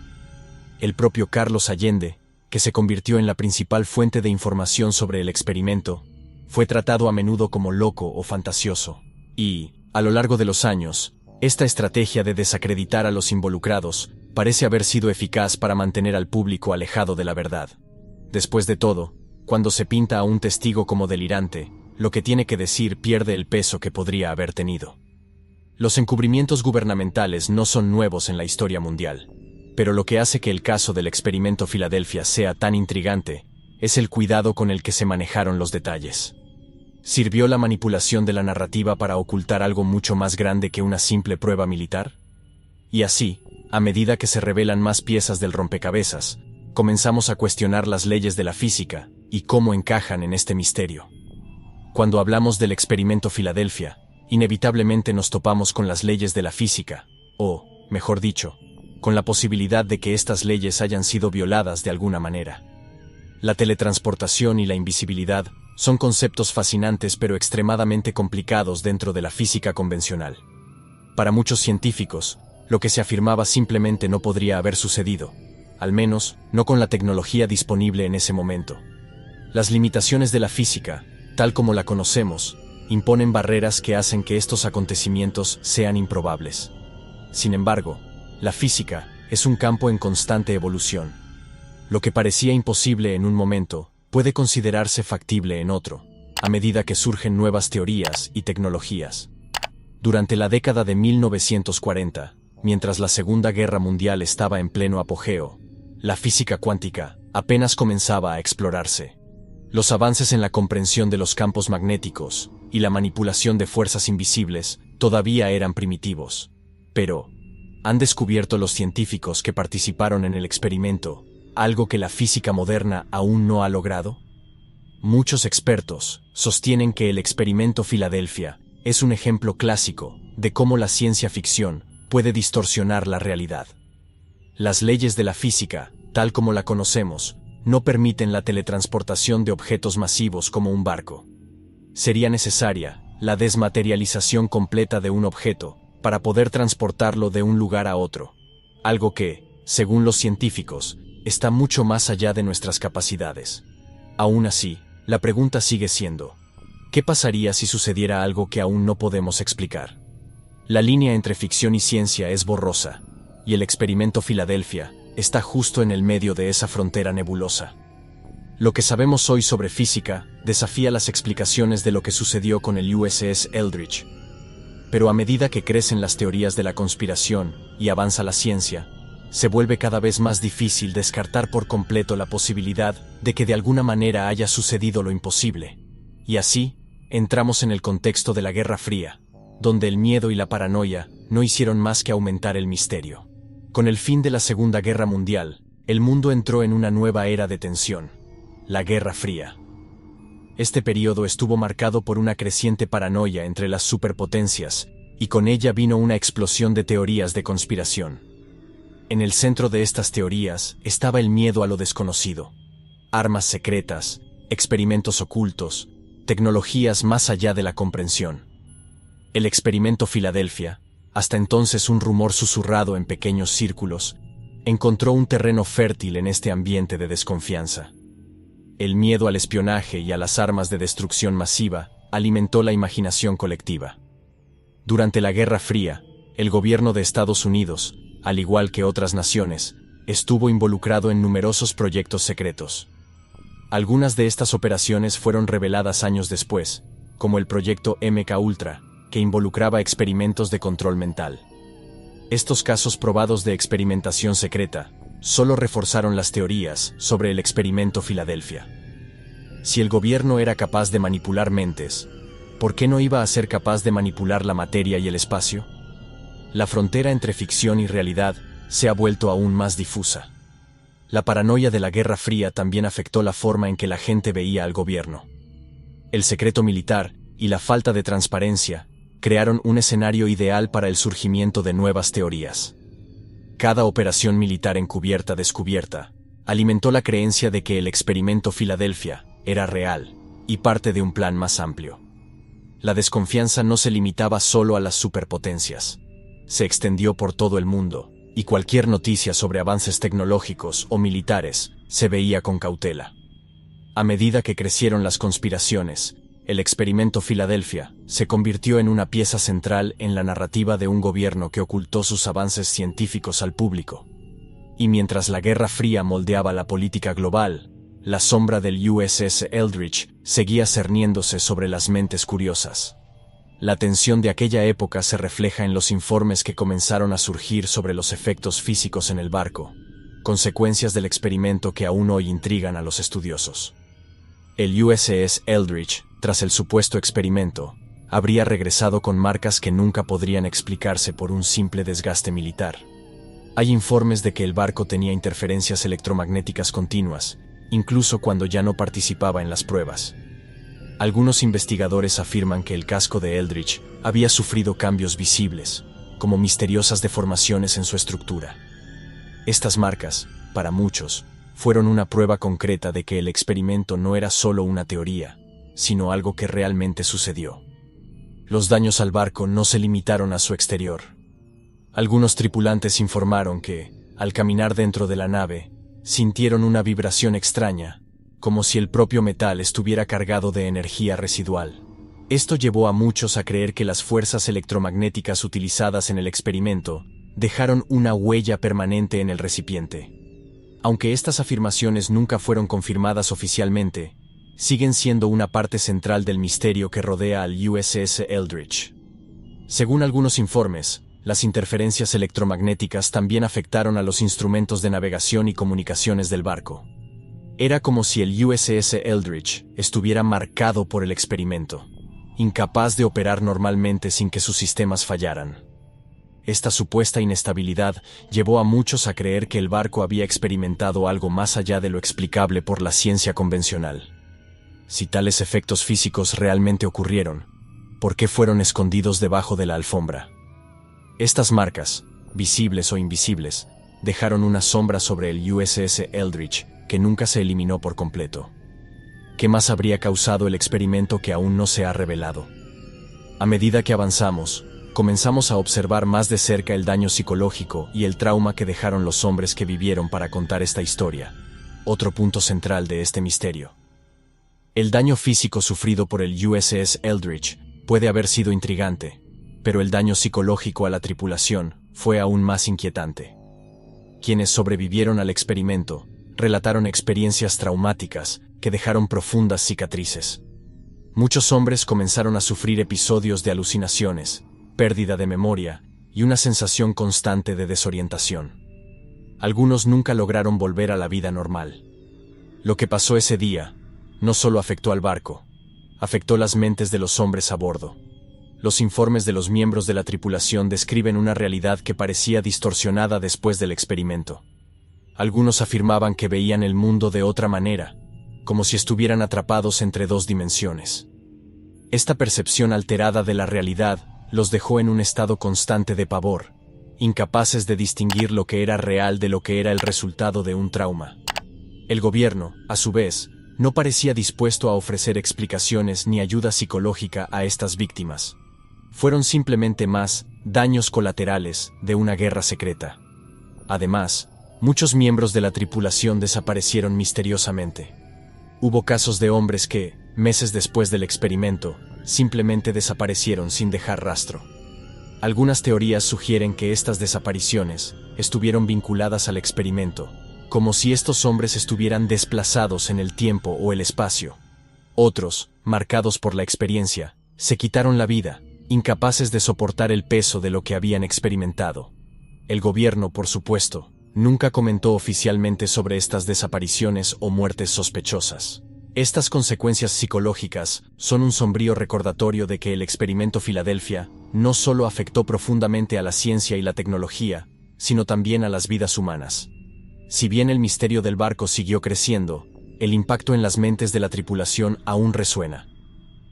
El propio Carlos Allende, que se convirtió en la principal fuente de información sobre el experimento, fue tratado a menudo como loco o fantasioso. Y, a lo largo de los años, esta estrategia de desacreditar a los involucrados parece haber sido eficaz para mantener al público alejado de la verdad. Después de todo, cuando se pinta a un testigo como delirante, lo que tiene que decir pierde el peso que podría haber tenido. Los encubrimientos gubernamentales no son nuevos en la historia mundial, pero lo que hace que el caso del experimento Filadelfia sea tan intrigante es el cuidado con el que se manejaron los detalles. ¿Sirvió la manipulación de la narrativa para ocultar algo mucho más grande que una simple prueba militar? Y así, a medida que se revelan más piezas del rompecabezas, comenzamos a cuestionar las leyes de la física y cómo encajan en este misterio. Cuando hablamos del experimento Filadelfia, inevitablemente nos topamos con las leyes de la física, o, mejor dicho, con la posibilidad de que estas leyes hayan sido violadas de alguna manera. La teletransportación y la invisibilidad son conceptos fascinantes pero extremadamente complicados dentro de la física convencional. Para muchos científicos, lo que se afirmaba simplemente no podría haber sucedido, al menos no con la tecnología disponible en ese momento. Las limitaciones de la física, tal como la conocemos, imponen barreras que hacen que estos acontecimientos sean improbables. Sin embargo, la física es un campo en constante evolución. Lo que parecía imposible en un momento puede considerarse factible en otro, a medida que surgen nuevas teorías y tecnologías. Durante la década de 1940, mientras la Segunda Guerra Mundial estaba en pleno apogeo, la física cuántica apenas comenzaba a explorarse. Los avances en la comprensión de los campos magnéticos y la manipulación de fuerzas invisibles todavía eran primitivos. Pero, ¿han descubierto los científicos que participaron en el experimento algo que la física moderna aún no ha logrado? Muchos expertos sostienen que el experimento Filadelfia es un ejemplo clásico de cómo la ciencia ficción puede distorsionar la realidad. Las leyes de la física, tal como la conocemos, no permiten la teletransportación de objetos masivos como un barco. Sería necesaria la desmaterialización completa de un objeto para poder transportarlo de un lugar a otro, algo que, según los científicos, está mucho más allá de nuestras capacidades. Aún así, La pregunta sigue siendo, ¿qué pasaría si sucediera algo que aún no podemos explicar? La línea entre ficción y ciencia es borrosa, y el experimento Filadelfia está justo en el medio de esa frontera nebulosa. Lo que sabemos hoy sobre física desafía las explicaciones de lo que sucedió con el USS Eldridge. Pero a medida que crecen las teorías de la conspiración y avanza la ciencia, se vuelve cada vez más difícil descartar por completo la posibilidad de que de alguna manera haya sucedido lo imposible. Y así, entramos en el contexto de la Guerra Fría, donde el miedo y la paranoia no hicieron más que aumentar el misterio. Con el fin de la Segunda Guerra Mundial, el mundo entró en una nueva era de tensión, la Guerra Fría. Este periodo estuvo marcado por una creciente paranoia entre las superpotencias, y con ella vino una explosión de teorías de conspiración. En el centro de estas teorías estaba el miedo a lo desconocido. Armas secretas, experimentos ocultos, tecnologías más allá de la comprensión. El experimento Filadelfia, hasta entonces un rumor susurrado en pequeños círculos, encontró un terreno fértil en este ambiente de desconfianza. El miedo al espionaje y a las armas de destrucción masiva alimentó la imaginación colectiva. Durante la Guerra Fría, el gobierno de Estados Unidos, al igual que otras naciones, estuvo involucrado en numerosos proyectos secretos. Algunas de estas operaciones fueron reveladas años después, como el proyecto MKUltra, que involucraba experimentos de control mental. Estos casos probados de experimentación secreta solo reforzaron las teorías sobre el experimento Filadelfia. Si el gobierno era capaz de manipular mentes, ¿por qué no iba a ser capaz de manipular la materia y el espacio? La frontera entre ficción y realidad se ha vuelto aún más difusa. La paranoia de la Guerra Fría también afectó la forma en que la gente veía al gobierno. El secreto militar y la falta de transparencia crearon un escenario ideal para el surgimiento de nuevas teorías. Cada operación militar encubierta-descubierta alimentó la creencia de que el experimento Filadelfia era real y parte de un plan más amplio. La desconfianza no se limitaba solo a las superpotencias. Se extendió por todo el mundo, y cualquier noticia sobre avances tecnológicos o militares se veía con cautela. A medida que crecieron las conspiraciones, el experimento Filadelfia se convirtió en una pieza central en la narrativa de un gobierno que ocultó sus avances científicos al público. Y mientras la Guerra Fría moldeaba la política global, la sombra del USS Eldridge seguía cerniéndose sobre las mentes curiosas. La tensión de aquella época se refleja en los informes que comenzaron a surgir sobre los efectos físicos en el barco, consecuencias del experimento que aún hoy intrigan a los estudiosos. El USS Eldridge, tras el supuesto experimento, habría regresado con marcas que nunca podrían explicarse por un simple desgaste militar. Hay informes de que el barco tenía interferencias electromagnéticas continuas, incluso cuando ya no participaba en las pruebas. Algunos investigadores afirman que el casco de Eldridge había sufrido cambios visibles, como misteriosas deformaciones en su estructura. Estas marcas, para muchos, fueron una prueba concreta de que el experimento no era solo una teoría, sino algo que realmente sucedió. Los daños al barco no se limitaron a su exterior. Algunos tripulantes informaron que, al caminar dentro de la nave, sintieron una vibración extraña, como si el propio metal estuviera cargado de energía residual. Esto llevó a muchos a creer que las fuerzas electromagnéticas utilizadas en el experimento dejaron una huella permanente en el recipiente. Aunque estas afirmaciones nunca fueron confirmadas oficialmente, siguen siendo una parte central del misterio que rodea al USS Eldridge. Según algunos informes, las interferencias electromagnéticas también afectaron a los instrumentos de navegación y comunicaciones del barco. Era como si el USS Eldridge estuviera marcado por el experimento, incapaz de operar normalmente sin que sus sistemas fallaran. Esta supuesta inestabilidad llevó a muchos a creer que el barco había experimentado algo más allá de lo explicable por la ciencia convencional. Si tales efectos físicos realmente ocurrieron, ¿por qué fueron escondidos debajo de la alfombra? Estas marcas, visibles o invisibles, dejaron una sombra sobre el USS Eldridge que nunca se eliminó por completo. ¿Qué más habría causado el experimento que aún no se ha revelado? A medida que avanzamos, comenzamos a observar más de cerca el daño psicológico y el trauma que dejaron los hombres que vivieron para contar esta historia, otro punto central de este misterio. El daño físico sufrido por el USS Eldridge puede haber sido intrigante, pero el daño psicológico a la tripulación fue aún más inquietante. Quienes sobrevivieron al experimento relataron experiencias traumáticas que dejaron profundas cicatrices. Muchos hombres comenzaron a sufrir episodios de alucinaciones, pérdida de memoria y una sensación constante de desorientación. Algunos nunca lograron volver a la vida normal. Lo que pasó ese día no solo afectó al barco, afectó las mentes de los hombres a bordo. Los informes de los miembros de la tripulación describen una realidad que parecía distorsionada después del experimento. Algunos afirmaban que veían el mundo de otra manera, como si estuvieran atrapados entre dos dimensiones. Esta percepción alterada de la realidad los dejó en un estado constante de pavor, incapaces de distinguir lo que era real de lo que era el resultado de un trauma. El gobierno, a su vez, no parecía dispuesto a ofrecer explicaciones ni ayuda psicológica a estas víctimas. Fueron simplemente más daños colaterales de una guerra secreta. Además, muchos miembros de la tripulación desaparecieron misteriosamente. Hubo casos de hombres que, meses después del experimento, simplemente desaparecieron sin dejar rastro. Algunas teorías sugieren que estas desapariciones estuvieron vinculadas al experimento, como si estos hombres estuvieran desplazados en el tiempo o el espacio. Otros, marcados por la experiencia, se quitaron la vida, incapaces de soportar el peso de lo que habían experimentado. El gobierno, por supuesto, nunca comentó oficialmente sobre estas desapariciones o muertes sospechosas. Estas consecuencias psicológicas son un sombrío recordatorio de que el experimento Filadelfia no solo afectó profundamente a la ciencia y la tecnología, sino también a las vidas humanas. Si bien el misterio del barco siguió creciendo, el impacto en las mentes de la tripulación aún resuena.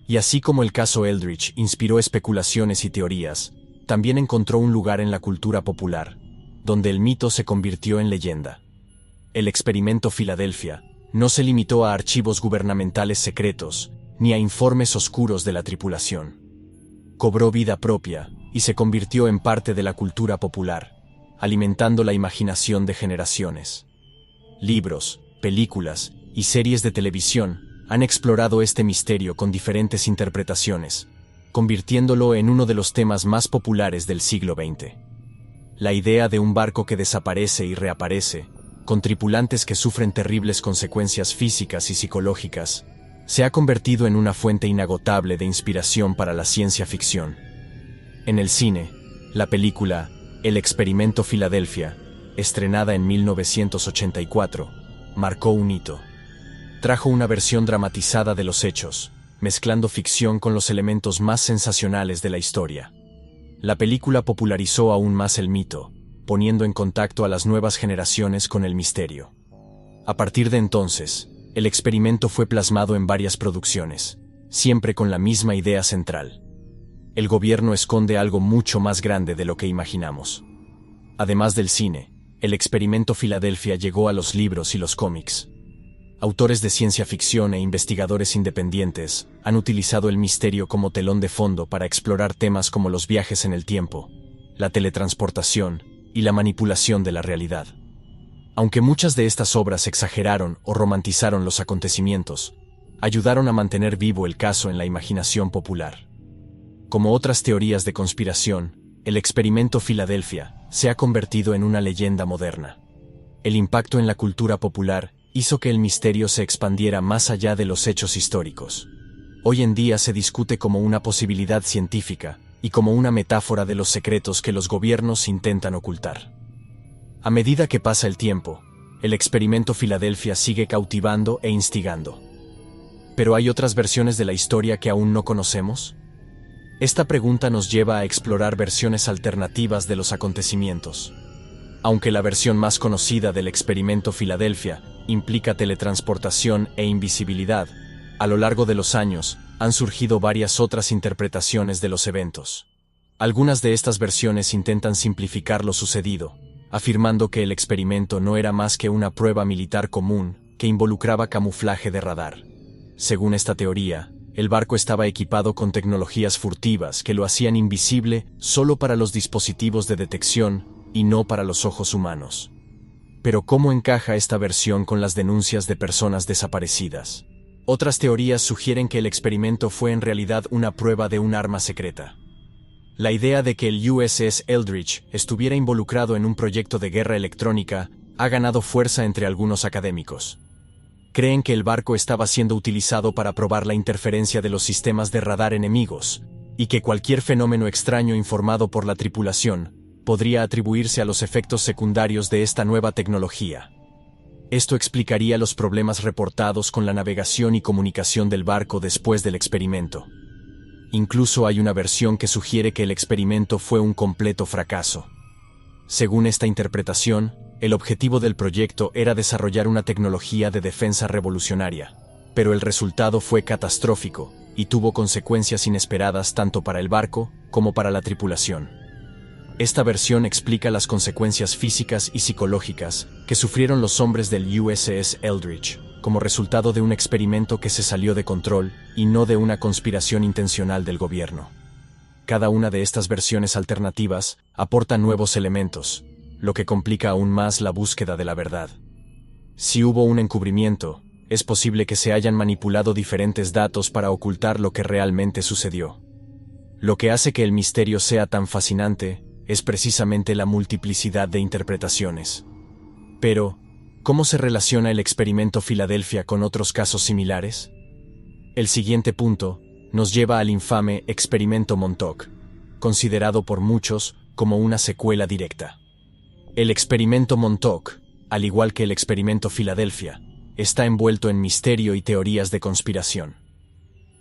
Y así como el caso Eldridge inspiró especulaciones y teorías, también encontró un lugar en la cultura popular, donde el mito se convirtió en leyenda. El experimento Filadelfia no se limitó a archivos gubernamentales secretos, ni a informes oscuros de la tripulación. Cobró vida propia y se convirtió en parte de la cultura popular, alimentando la imaginación de generaciones. Libros, películas y series de televisión han explorado este misterio con diferentes interpretaciones, convirtiéndolo en uno de los temas más populares del siglo XX. La idea de un barco que desaparece y reaparece, con tripulantes que sufren terribles consecuencias físicas y psicológicas, se ha convertido en una fuente inagotable de inspiración para la ciencia ficción. En el cine, la película El experimento Filadelfia, estrenada en 1984, marcó un hito. Trajo una versión dramatizada de los hechos, mezclando ficción con los elementos más sensacionales de la historia. La película popularizó aún más el mito, poniendo en contacto a las nuevas generaciones con el misterio. A partir de entonces, el experimento fue plasmado en varias producciones, siempre con la misma idea central. El gobierno esconde algo mucho más grande de lo que imaginamos. Además del cine, el experimento Filadelfia llegó a los libros y los cómics. Autores de ciencia ficción e investigadores independientes han utilizado el misterio como telón de fondo para explorar temas como los viajes en el tiempo, la teletransportación y la manipulación de la realidad. Aunque muchas de estas obras exageraron o romantizaron los acontecimientos, ayudaron a mantener vivo el caso en la imaginación popular. Como otras teorías de conspiración, el experimento Filadelfia se ha convertido en una leyenda moderna. El impacto en la cultura popular hizo que el misterio se expandiera más allá de los hechos históricos. Hoy en día se discute como una posibilidad científica y como una metáfora de los secretos que los gobiernos intentan ocultar. A medida que pasa el tiempo, el experimento Filadelfia sigue cautivando e instigando. ¿Pero hay otras versiones de la historia que aún no conocemos? Esta pregunta nos lleva a explorar versiones alternativas de los acontecimientos. Aunque la versión más conocida del experimento Filadelfia implica teletransportación e invisibilidad, a lo largo de los años han surgido varias otras interpretaciones de los eventos. Algunas de estas versiones intentan simplificar lo sucedido, afirmando que el experimento no era más que una prueba militar común que involucraba camuflaje de radar. Según esta teoría, el barco estaba equipado con tecnologías furtivas que lo hacían invisible solo para los dispositivos de detección y no para los ojos humanos. Pero ¿cómo encaja esta versión con las denuncias de personas desaparecidas? Otras teorías sugieren que el experimento fue en realidad una prueba de un arma secreta. La idea de que el USS Eldridge estuviera involucrado en un proyecto de guerra electrónica ha ganado fuerza entre algunos académicos. Creen que el barco estaba siendo utilizado para probar la interferencia de los sistemas de radar enemigos, y que cualquier fenómeno extraño informado por la tripulación podría atribuirse a los efectos secundarios de esta nueva tecnología. Esto explicaría los problemas reportados con la navegación y comunicación del barco después del experimento. Incluso hay una versión que sugiere que el experimento fue un completo fracaso. Según esta interpretación, el objetivo del proyecto era desarrollar una tecnología de defensa revolucionaria, pero el resultado fue catastrófico y tuvo consecuencias inesperadas tanto para el barco como para la tripulación. Esta versión explica las consecuencias físicas y psicológicas que sufrieron los hombres del USS Eldridge, como resultado de un experimento que se salió de control y no de una conspiración intencional del gobierno. Cada una de estas versiones alternativas aporta nuevos elementos, lo que complica aún más la búsqueda de la verdad. Si hubo un encubrimiento, es posible que se hayan manipulado diferentes datos para ocultar lo que realmente sucedió. Lo que hace que el misterio sea tan fascinante es precisamente la multiplicidad de interpretaciones. Pero, ¿cómo se relaciona el experimento Filadelfia con otros casos similares? El siguiente punto nos lleva al infame experimento Montauk, considerado por muchos como una secuela directa. El experimento Montauk, al igual que el experimento Filadelfia, está envuelto en misterio y teorías de conspiración.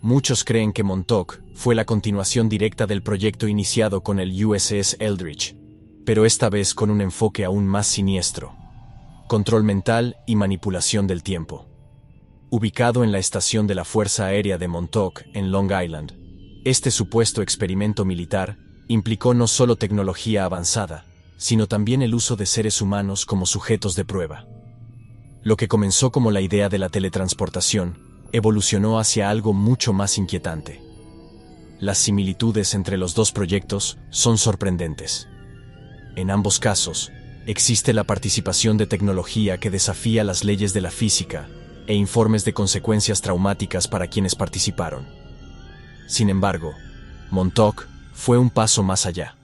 Muchos creen que Montauk fue la continuación directa del proyecto iniciado con el USS Eldridge, pero esta vez con un enfoque aún más siniestro: control mental y manipulación del tiempo. Ubicado en la estación de la Fuerza Aérea de Montauk, en Long Island, este supuesto experimento militar implicó no solo tecnología avanzada, sino también el uso de seres humanos como sujetos de prueba. Lo que comenzó como la idea de la teletransportación evolucionó hacia algo mucho más inquietante. Las similitudes entre los dos proyectos son sorprendentes. En ambos casos, existe la participación de tecnología que desafía las leyes de la física e informes de consecuencias traumáticas para quienes participaron. Sin embargo, Montauk fue un paso más allá.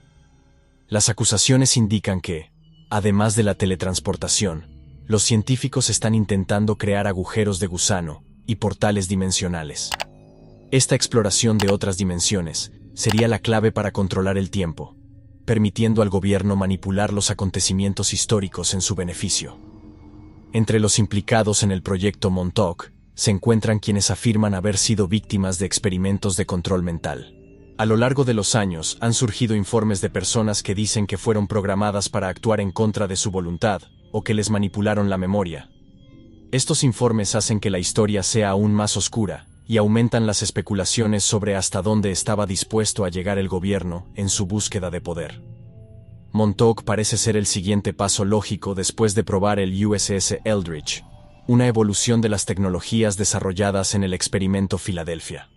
Las acusaciones indican que, además de la teletransportación, los científicos están intentando crear agujeros de gusano y portales dimensionales. Esta exploración de otras dimensiones sería la clave para controlar el tiempo, permitiendo al gobierno manipular los acontecimientos históricos en su beneficio. Entre los implicados en el proyecto Montauk se encuentran quienes afirman haber sido víctimas de experimentos de control mental. A lo largo de los años han surgido informes de personas que dicen que fueron programadas para actuar en contra de su voluntad o que les manipularon la memoria. Estos informes hacen que la historia sea aún más oscura y aumentan las especulaciones sobre hasta dónde estaba dispuesto a llegar el gobierno en su búsqueda de poder. Montauk parece ser el siguiente paso lógico después de probar el USS Eldridge, una evolución de las tecnologías desarrolladas en el experimento Filadelfia.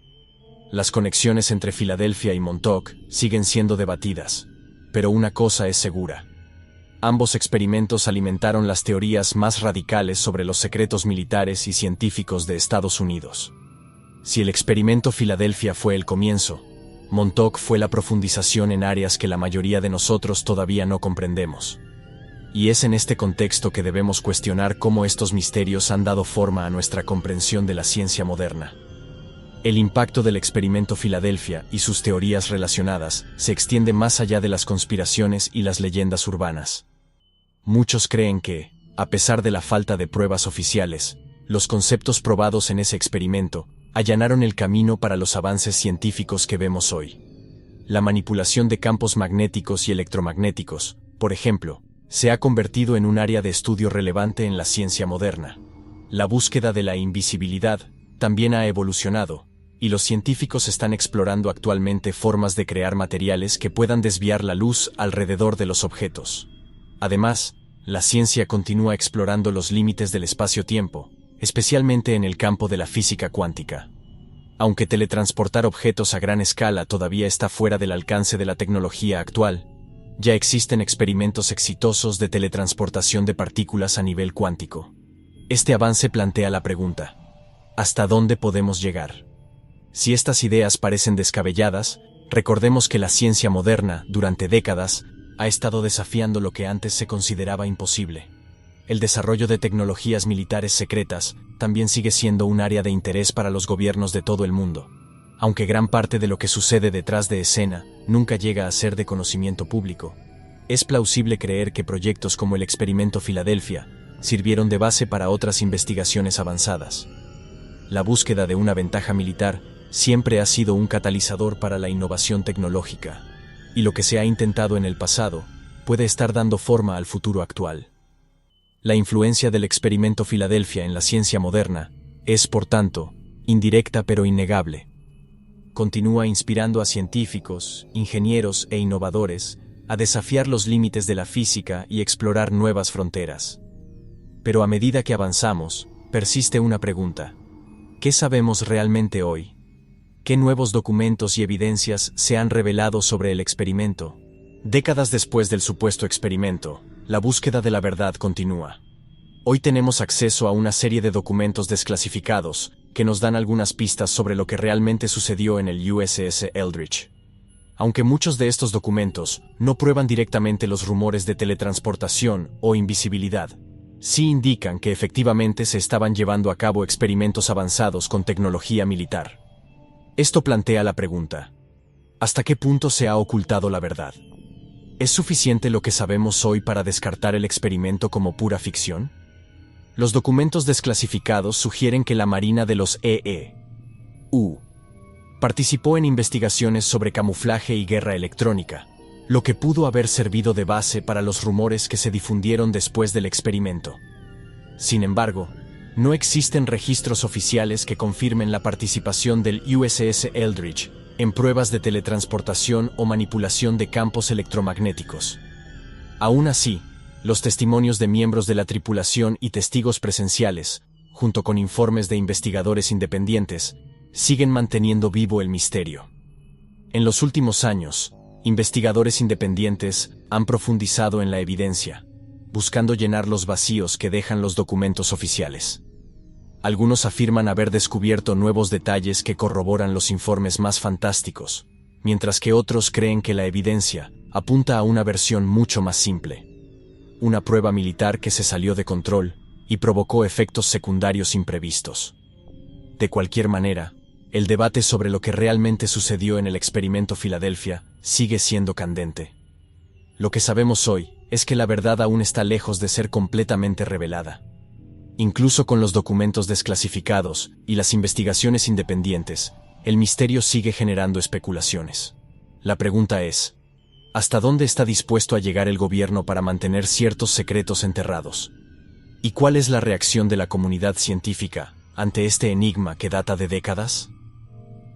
Las conexiones entre Filadelfia y Montauk siguen siendo debatidas, pero una cosa es segura: ambos experimentos alimentaron las teorías más radicales sobre los secretos militares y científicos de Estados Unidos. Si el experimento Filadelfia fue el comienzo, Montauk fue la profundización en áreas que la mayoría de nosotros todavía no comprendemos. Y es en este contexto que debemos cuestionar cómo estos misterios han dado forma a nuestra comprensión de la ciencia moderna. El impacto del experimento Filadelfia y sus teorías relacionadas se extiende más allá de las conspiraciones y las leyendas urbanas. Muchos creen que, a pesar de la falta de pruebas oficiales, los conceptos probados en ese experimento allanaron el camino para los avances científicos que vemos hoy. La manipulación de campos magnéticos y electromagnéticos, por ejemplo, se ha convertido en un área de estudio relevante en la ciencia moderna. La búsqueda de la invisibilidad también ha evolucionado, y los científicos están explorando actualmente formas de crear materiales que puedan desviar la luz alrededor de los objetos. Además, la ciencia continúa explorando los límites del espacio-tiempo, especialmente en el campo de la física cuántica. Aunque teletransportar objetos a gran escala todavía está fuera del alcance de la tecnología actual, ya existen experimentos exitosos de teletransportación de partículas a nivel cuántico. Este avance plantea la pregunta: ¿Hasta dónde podemos llegar? Si estas ideas parecen descabelladas, recordemos que la ciencia moderna, durante décadas, ha estado desafiando lo que antes se consideraba imposible. El desarrollo de tecnologías militares secretas también sigue siendo un área de interés para los gobiernos de todo el mundo, aunque gran parte de lo que sucede detrás de escena nunca llega a ser de conocimiento público. Es plausible creer que proyectos como el Experimento Filadelfia sirvieron de base para otras investigaciones avanzadas. La búsqueda de una ventaja militar siempre ha sido un catalizador para la innovación tecnológica, y lo que se ha intentado en el pasado puede estar dando forma al futuro actual. La influencia del Experimento Filadelfia en la ciencia moderna es, por tanto, indirecta pero innegable. Continúa inspirando a científicos, ingenieros e innovadores a desafiar los límites de la física y explorar nuevas fronteras. Pero a medida que avanzamos, persiste una pregunta. ¿Qué sabemos realmente hoy? ¿Qué nuevos documentos y evidencias se han revelado sobre el experimento? Décadas después del supuesto experimento, la búsqueda de la verdad continúa. Hoy tenemos acceso a una serie de documentos desclasificados que nos dan algunas pistas sobre lo que realmente sucedió en el USS Eldridge. Aunque muchos de estos documentos no prueban directamente los rumores de teletransportación o invisibilidad, sí indican que efectivamente se estaban llevando a cabo experimentos avanzados con tecnología militar. Esto plantea la pregunta: ¿hasta qué punto se ha ocultado la verdad? ¿Es suficiente lo que sabemos hoy para descartar el experimento como pura ficción? Los documentos desclasificados sugieren que la Marina de los EEU participó en investigaciones sobre camuflaje y guerra electrónica, lo que pudo haber servido de base para los rumores que se difundieron después del experimento. Sin embargo, no existen registros oficiales que confirmen la participación del USS Eldridge en pruebas de teletransportación o manipulación de campos electromagnéticos. Aún así, los testimonios de miembros de la tripulación y testigos presenciales, junto con informes de investigadores independientes, siguen manteniendo vivo el misterio. En los últimos años, investigadores independientes han profundizado en la evidencia, buscando llenar los vacíos que dejan los documentos oficiales. Algunos afirman haber descubierto nuevos detalles que corroboran los informes más fantásticos, mientras que otros creen que la evidencia apunta a una versión mucho más simple. Una prueba militar que se salió de control y provocó efectos secundarios imprevistos. De cualquier manera, el debate sobre lo que realmente sucedió en el Experimento Filadelfia sigue siendo candente. Lo que sabemos hoy es que la verdad aún está lejos de ser completamente revelada. Incluso con los documentos desclasificados y las investigaciones independientes, el misterio sigue generando especulaciones. La pregunta es: ¿hasta dónde está dispuesto a llegar el gobierno para mantener ciertos secretos enterrados? ¿Y cuál es la reacción de la comunidad científica ante este enigma que data de décadas?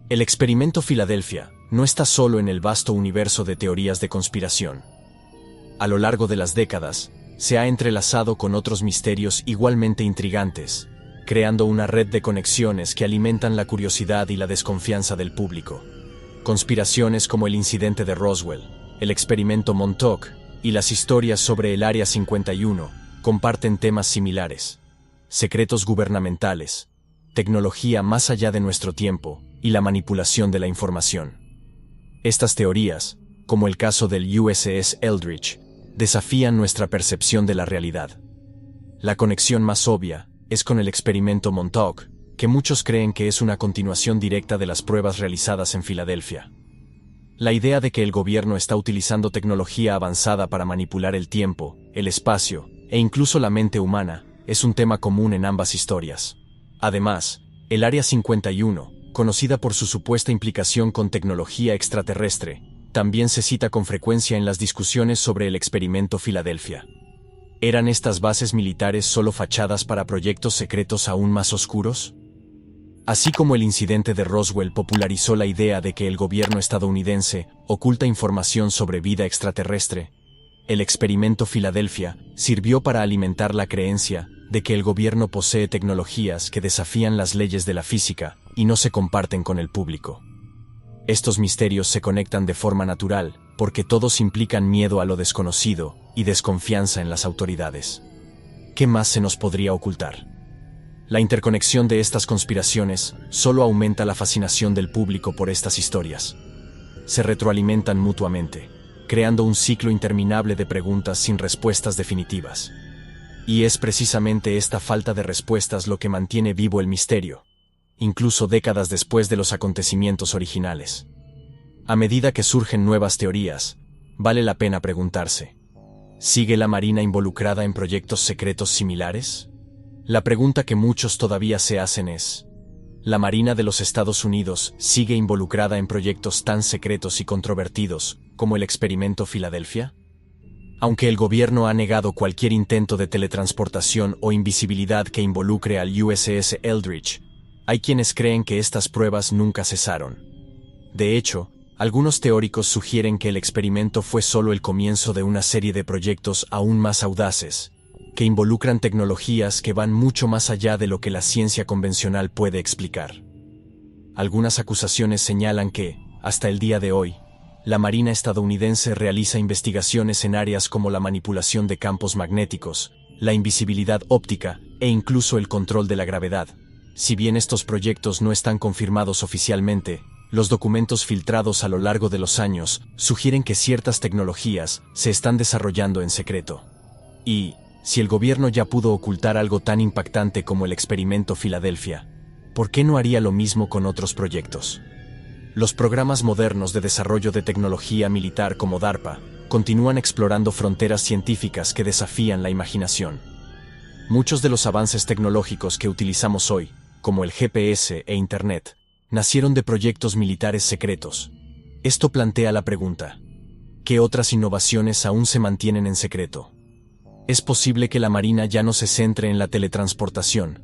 El Experimento Filadelfia no está solo en el vasto universo de teorías de conspiración. A lo largo de las décadas, se ha entrelazado con otros misterios igualmente intrigantes, creando una red de conexiones que alimentan la curiosidad y la desconfianza del público. Conspiraciones como el incidente de Roswell, el experimento Montauk y las historias sobre el Área 51 comparten temas similares: secretos gubernamentales, tecnología más allá de nuestro tiempo y la manipulación de la información. Estas teorías, como el caso del USS Eldridge, desafían nuestra percepción de la realidad. La conexión más obvia es con el experimento Montauk, que muchos creen que es una continuación directa de las pruebas realizadas en Filadelfia. La idea de que el gobierno está utilizando tecnología avanzada para manipular el tiempo, el espacio e incluso la mente humana es un tema común en ambas historias. Además, el Área 51, conocida por su supuesta implicación con tecnología extraterrestre, también se cita con frecuencia en las discusiones sobre el Experimento Filadelfia. ¿Eran estas bases militares solo fachadas para proyectos secretos aún más oscuros? Así como el incidente de Roswell popularizó la idea de que el gobierno estadounidense oculta información sobre vida extraterrestre, el Experimento Filadelfia sirvió para alimentar la creencia de que el gobierno posee tecnologías que desafían las leyes de la física y no se comparten con el público. Estos misterios se conectan de forma natural, porque todos implican miedo a lo desconocido y desconfianza en las autoridades. ¿Qué más se nos podría ocultar? La interconexión de estas conspiraciones solo aumenta la fascinación del público por estas historias. Se retroalimentan mutuamente, creando un ciclo interminable de preguntas sin respuestas definitivas. Y es precisamente esta falta de respuestas lo que mantiene vivo el misterio, incluso décadas después de los acontecimientos originales. A medida que surgen nuevas teorías, vale la pena preguntarse: ¿sigue la Marina involucrada en proyectos secretos similares? La pregunta que muchos todavía se hacen es: ¿la Marina de los Estados Unidos sigue involucrada en proyectos tan secretos y controvertidos como el experimento Filadelfia? Aunque el gobierno ha negado cualquier intento de teletransportación o invisibilidad que involucre al USS Eldridge, hay quienes creen que estas pruebas nunca cesaron. De hecho, algunos teóricos sugieren que el experimento fue solo el comienzo de una serie de proyectos aún más audaces, que involucran tecnologías que van mucho más allá de lo que la ciencia convencional puede explicar. Algunas acusaciones señalan que, hasta el día de hoy, la Marina estadounidense realiza investigaciones en áreas como la manipulación de campos magnéticos, la invisibilidad óptica e incluso el control de la gravedad. Si bien estos proyectos no están confirmados oficialmente, los documentos filtrados a lo largo de los años sugieren que ciertas tecnologías se están desarrollando en secreto. Y, si el gobierno ya pudo ocultar algo tan impactante como el experimento Filadelfia, ¿por qué no haría lo mismo con otros proyectos? Los programas modernos de desarrollo de tecnología militar como DARPA continúan explorando fronteras científicas que desafían la imaginación. Muchos de los avances tecnológicos que utilizamos hoy, como el GPS e Internet, nacieron de proyectos militares secretos. Esto plantea la pregunta: ¿qué otras innovaciones aún se mantienen en secreto? Es posible que la Marina ya no se centre en la teletransportación,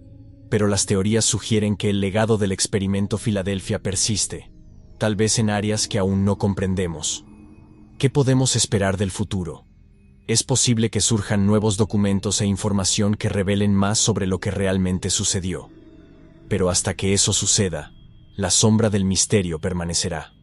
pero las teorías sugieren que el legado del experimento Filadelfia persiste, tal vez en áreas que aún no comprendemos. ¿Qué podemos esperar del futuro? Es posible que surjan nuevos documentos e información que revelen más sobre lo que realmente sucedió. Pero hasta que eso suceda, la sombra del misterio permanecerá.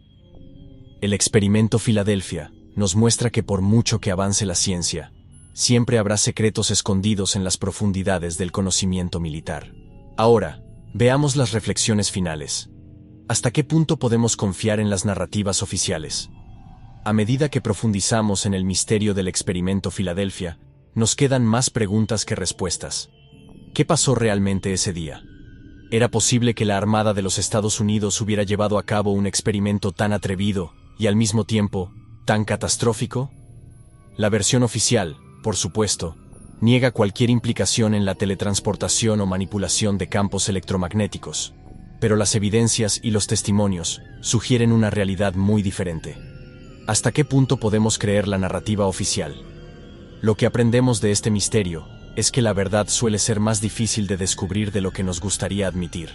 El experimento Filadelfia nos muestra que por mucho que avance la ciencia, siempre habrá secretos escondidos en las profundidades del conocimiento militar. Ahora, veamos las reflexiones finales. ¿Hasta qué punto podemos confiar en las narrativas oficiales? A medida que profundizamos en el misterio del experimento Filadelfia, nos quedan más preguntas que respuestas. ¿Qué pasó realmente ese día? ¿Era posible que la Armada de los Estados Unidos hubiera llevado a cabo un experimento tan atrevido y al mismo tiempo tan catastrófico? La versión oficial, por supuesto, niega cualquier implicación en la teletransportación o manipulación de campos electromagnéticos, pero las evidencias y los testimonios sugieren una realidad muy diferente. ¿Hasta qué punto podemos creer la narrativa oficial? Lo que aprendemos de este misterio es que la verdad suele ser más difícil de descubrir de lo que nos gustaría admitir.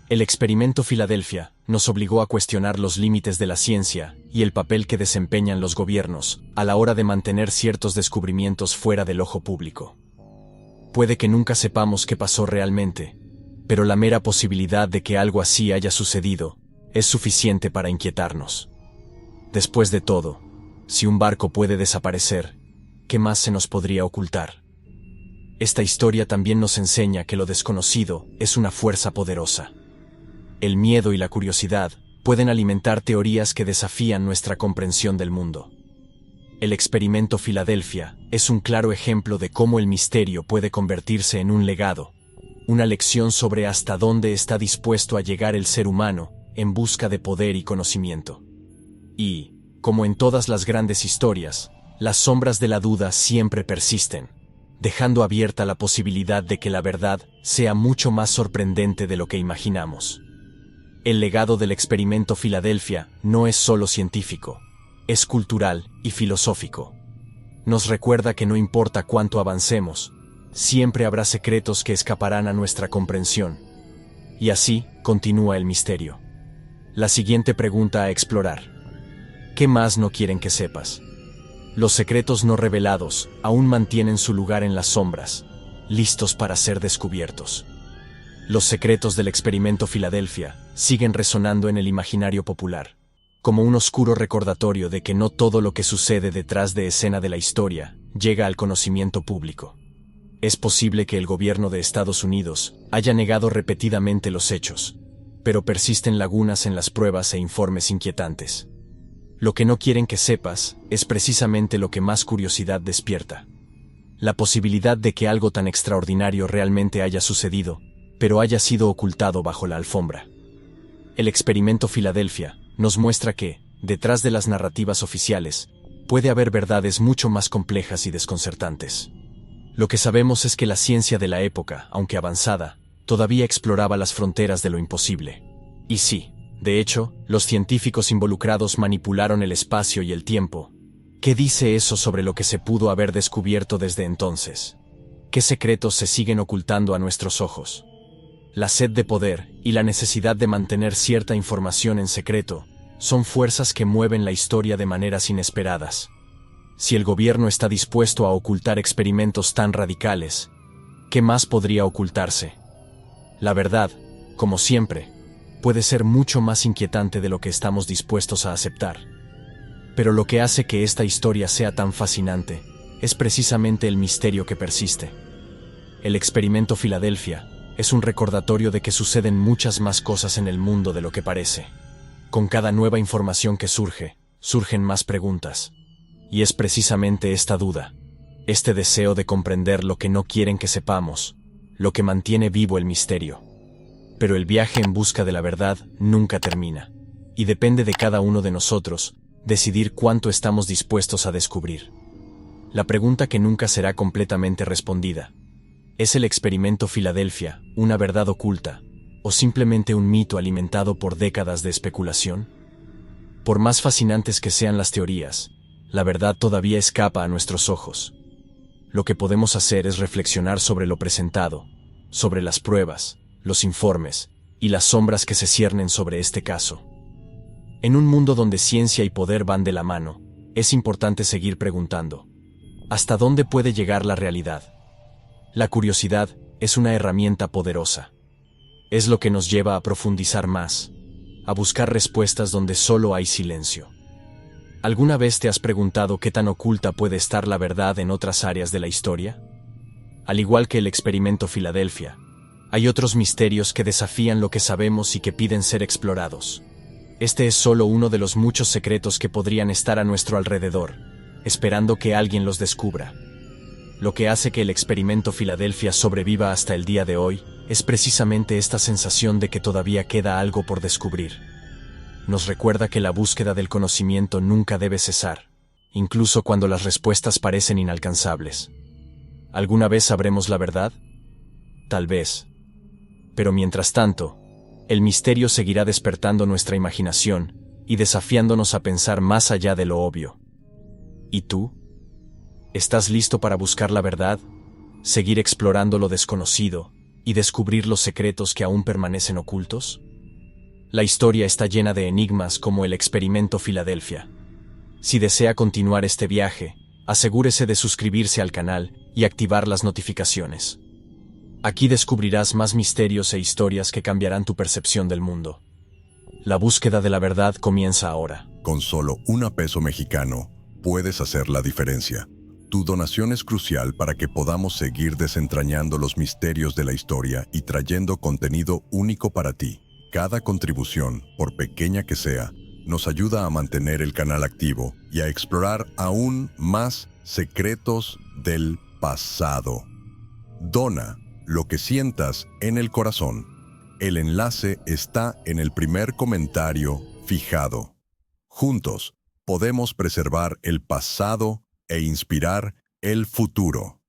El experimento Filadelfia nos obligó a cuestionar los límites de la ciencia y el papel que desempeñan los gobiernos a la hora de mantener ciertos descubrimientos fuera del ojo público. Puede que nunca sepamos qué pasó realmente, pero la mera posibilidad de que algo así haya sucedido es suficiente para inquietarnos. Después de todo, si un barco puede desaparecer, ¿qué más se nos podría ocultar? Esta historia también nos enseña que lo desconocido es una fuerza poderosa. El miedo y la curiosidad pueden alimentar teorías que desafían nuestra comprensión del mundo. El experimento Filadelfia es un claro ejemplo de cómo el misterio puede convertirse en un legado, una lección sobre hasta dónde está dispuesto a llegar el ser humano en busca de poder y conocimiento. Y, como en todas las grandes historias, las sombras de la duda siempre persisten, dejando abierta la posibilidad de que la verdad sea mucho más sorprendente de lo que imaginamos. El legado del experimento Filadelfia no es solo científico, es cultural y filosófico. Nos recuerda que no importa cuánto avancemos, siempre habrá secretos que escaparán a nuestra comprensión. Y así continúa el misterio. La siguiente pregunta a explorar: ¿qué más no quieren que sepas? Los secretos no revelados aún mantienen su lugar en las sombras, listos para ser descubiertos. Los secretos del experimento Filadelfia siguen resonando en el imaginario popular, como un oscuro recordatorio de que no todo lo que sucede detrás de escena de la historia llega al conocimiento público. Es posible que el gobierno de Estados Unidos haya negado repetidamente los hechos, pero persisten lagunas en las pruebas e informes inquietantes. Lo que no quieren que sepas es precisamente lo que más curiosidad despierta. La posibilidad de que algo tan extraordinario realmente haya sucedido, pero haya sido ocultado bajo la alfombra. El experimento Filadelfia nos muestra que, detrás de las narrativas oficiales, puede haber verdades mucho más complejas y desconcertantes. Lo que sabemos es que la ciencia de la época, aunque avanzada, todavía exploraba las fronteras de lo imposible. Y sí, de hecho, los científicos involucrados manipularon el espacio y el tiempo. ¿Qué dice eso sobre lo que se pudo haber descubierto desde entonces? ¿Qué secretos se siguen ocultando a nuestros ojos? La sed de poder y la necesidad de mantener cierta información en secreto son fuerzas que mueven la historia de maneras inesperadas. Si el gobierno está dispuesto a ocultar experimentos tan radicales, ¿qué más podría ocultarse? La verdad, como siempre, puede ser mucho más inquietante de lo que estamos dispuestos a aceptar. Pero lo que hace que esta historia sea tan fascinante es precisamente el misterio que persiste. El experimento Filadelfia es un recordatorio de que suceden muchas más cosas en el mundo de lo que parece. Con cada nueva información que surge, surgen más preguntas. Y es precisamente esta duda, este deseo de comprender lo que no quieren que sepamos, lo que mantiene vivo el misterio. Pero el viaje en busca de la verdad nunca termina, y depende de cada uno de nosotros decidir cuánto estamos dispuestos a descubrir. La pregunta que nunca será completamente respondida: ¿es el experimento Filadelfia una verdad oculta, o simplemente un mito alimentado por décadas de especulación? Por más fascinantes que sean las teorías, la verdad todavía escapa a nuestros ojos. Lo que podemos hacer es reflexionar sobre lo presentado, sobre las pruebas, los informes y las sombras que se ciernen sobre este caso. En un mundo donde ciencia y poder van de la mano, es importante seguir preguntando: ¿hasta dónde puede llegar la realidad? La curiosidad es una herramienta poderosa. Es lo que nos lleva a profundizar más, a buscar respuestas donde solo hay silencio. ¿Alguna vez te has preguntado qué tan oculta puede estar la verdad en otras áreas de la historia? Al igual que el experimento Filadelfia, hay otros misterios que desafían lo que sabemos y que piden ser explorados. Este es solo uno de los muchos secretos que podrían estar a nuestro alrededor, esperando que alguien los descubra. Lo que hace que el experimento Filadelfia sobreviva hasta el día de hoy es precisamente esta sensación de que todavía queda algo por descubrir. Nos recuerda que la búsqueda del conocimiento nunca debe cesar, incluso cuando las respuestas parecen inalcanzables. ¿Alguna vez sabremos la verdad? Tal vez. Pero mientras tanto, el misterio seguirá despertando nuestra imaginación y desafiándonos a pensar más allá de lo obvio. ¿Y tú? ¿Estás listo para buscar la verdad, seguir explorando lo desconocido y descubrir los secretos que aún permanecen ocultos? La historia está llena de enigmas como el experimento Filadelfia. Si desea continuar este viaje, asegúrese de suscribirse al canal y activar las notificaciones. Aquí descubrirás más misterios e historias que cambiarán tu percepción del mundo. La búsqueda de la verdad comienza ahora. Con solo $1 mexicano, puedes hacer la diferencia. Tu donación es crucial para que podamos seguir desentrañando los misterios de la historia y trayendo contenido único para ti. Cada contribución, por pequeña que sea, nos ayuda a mantener el canal activo y a explorar aún más secretos del pasado. Dona lo que sientas en el corazón. El enlace está en el primer comentario fijado. Juntos, podemos preservar el pasado e inspirar el futuro.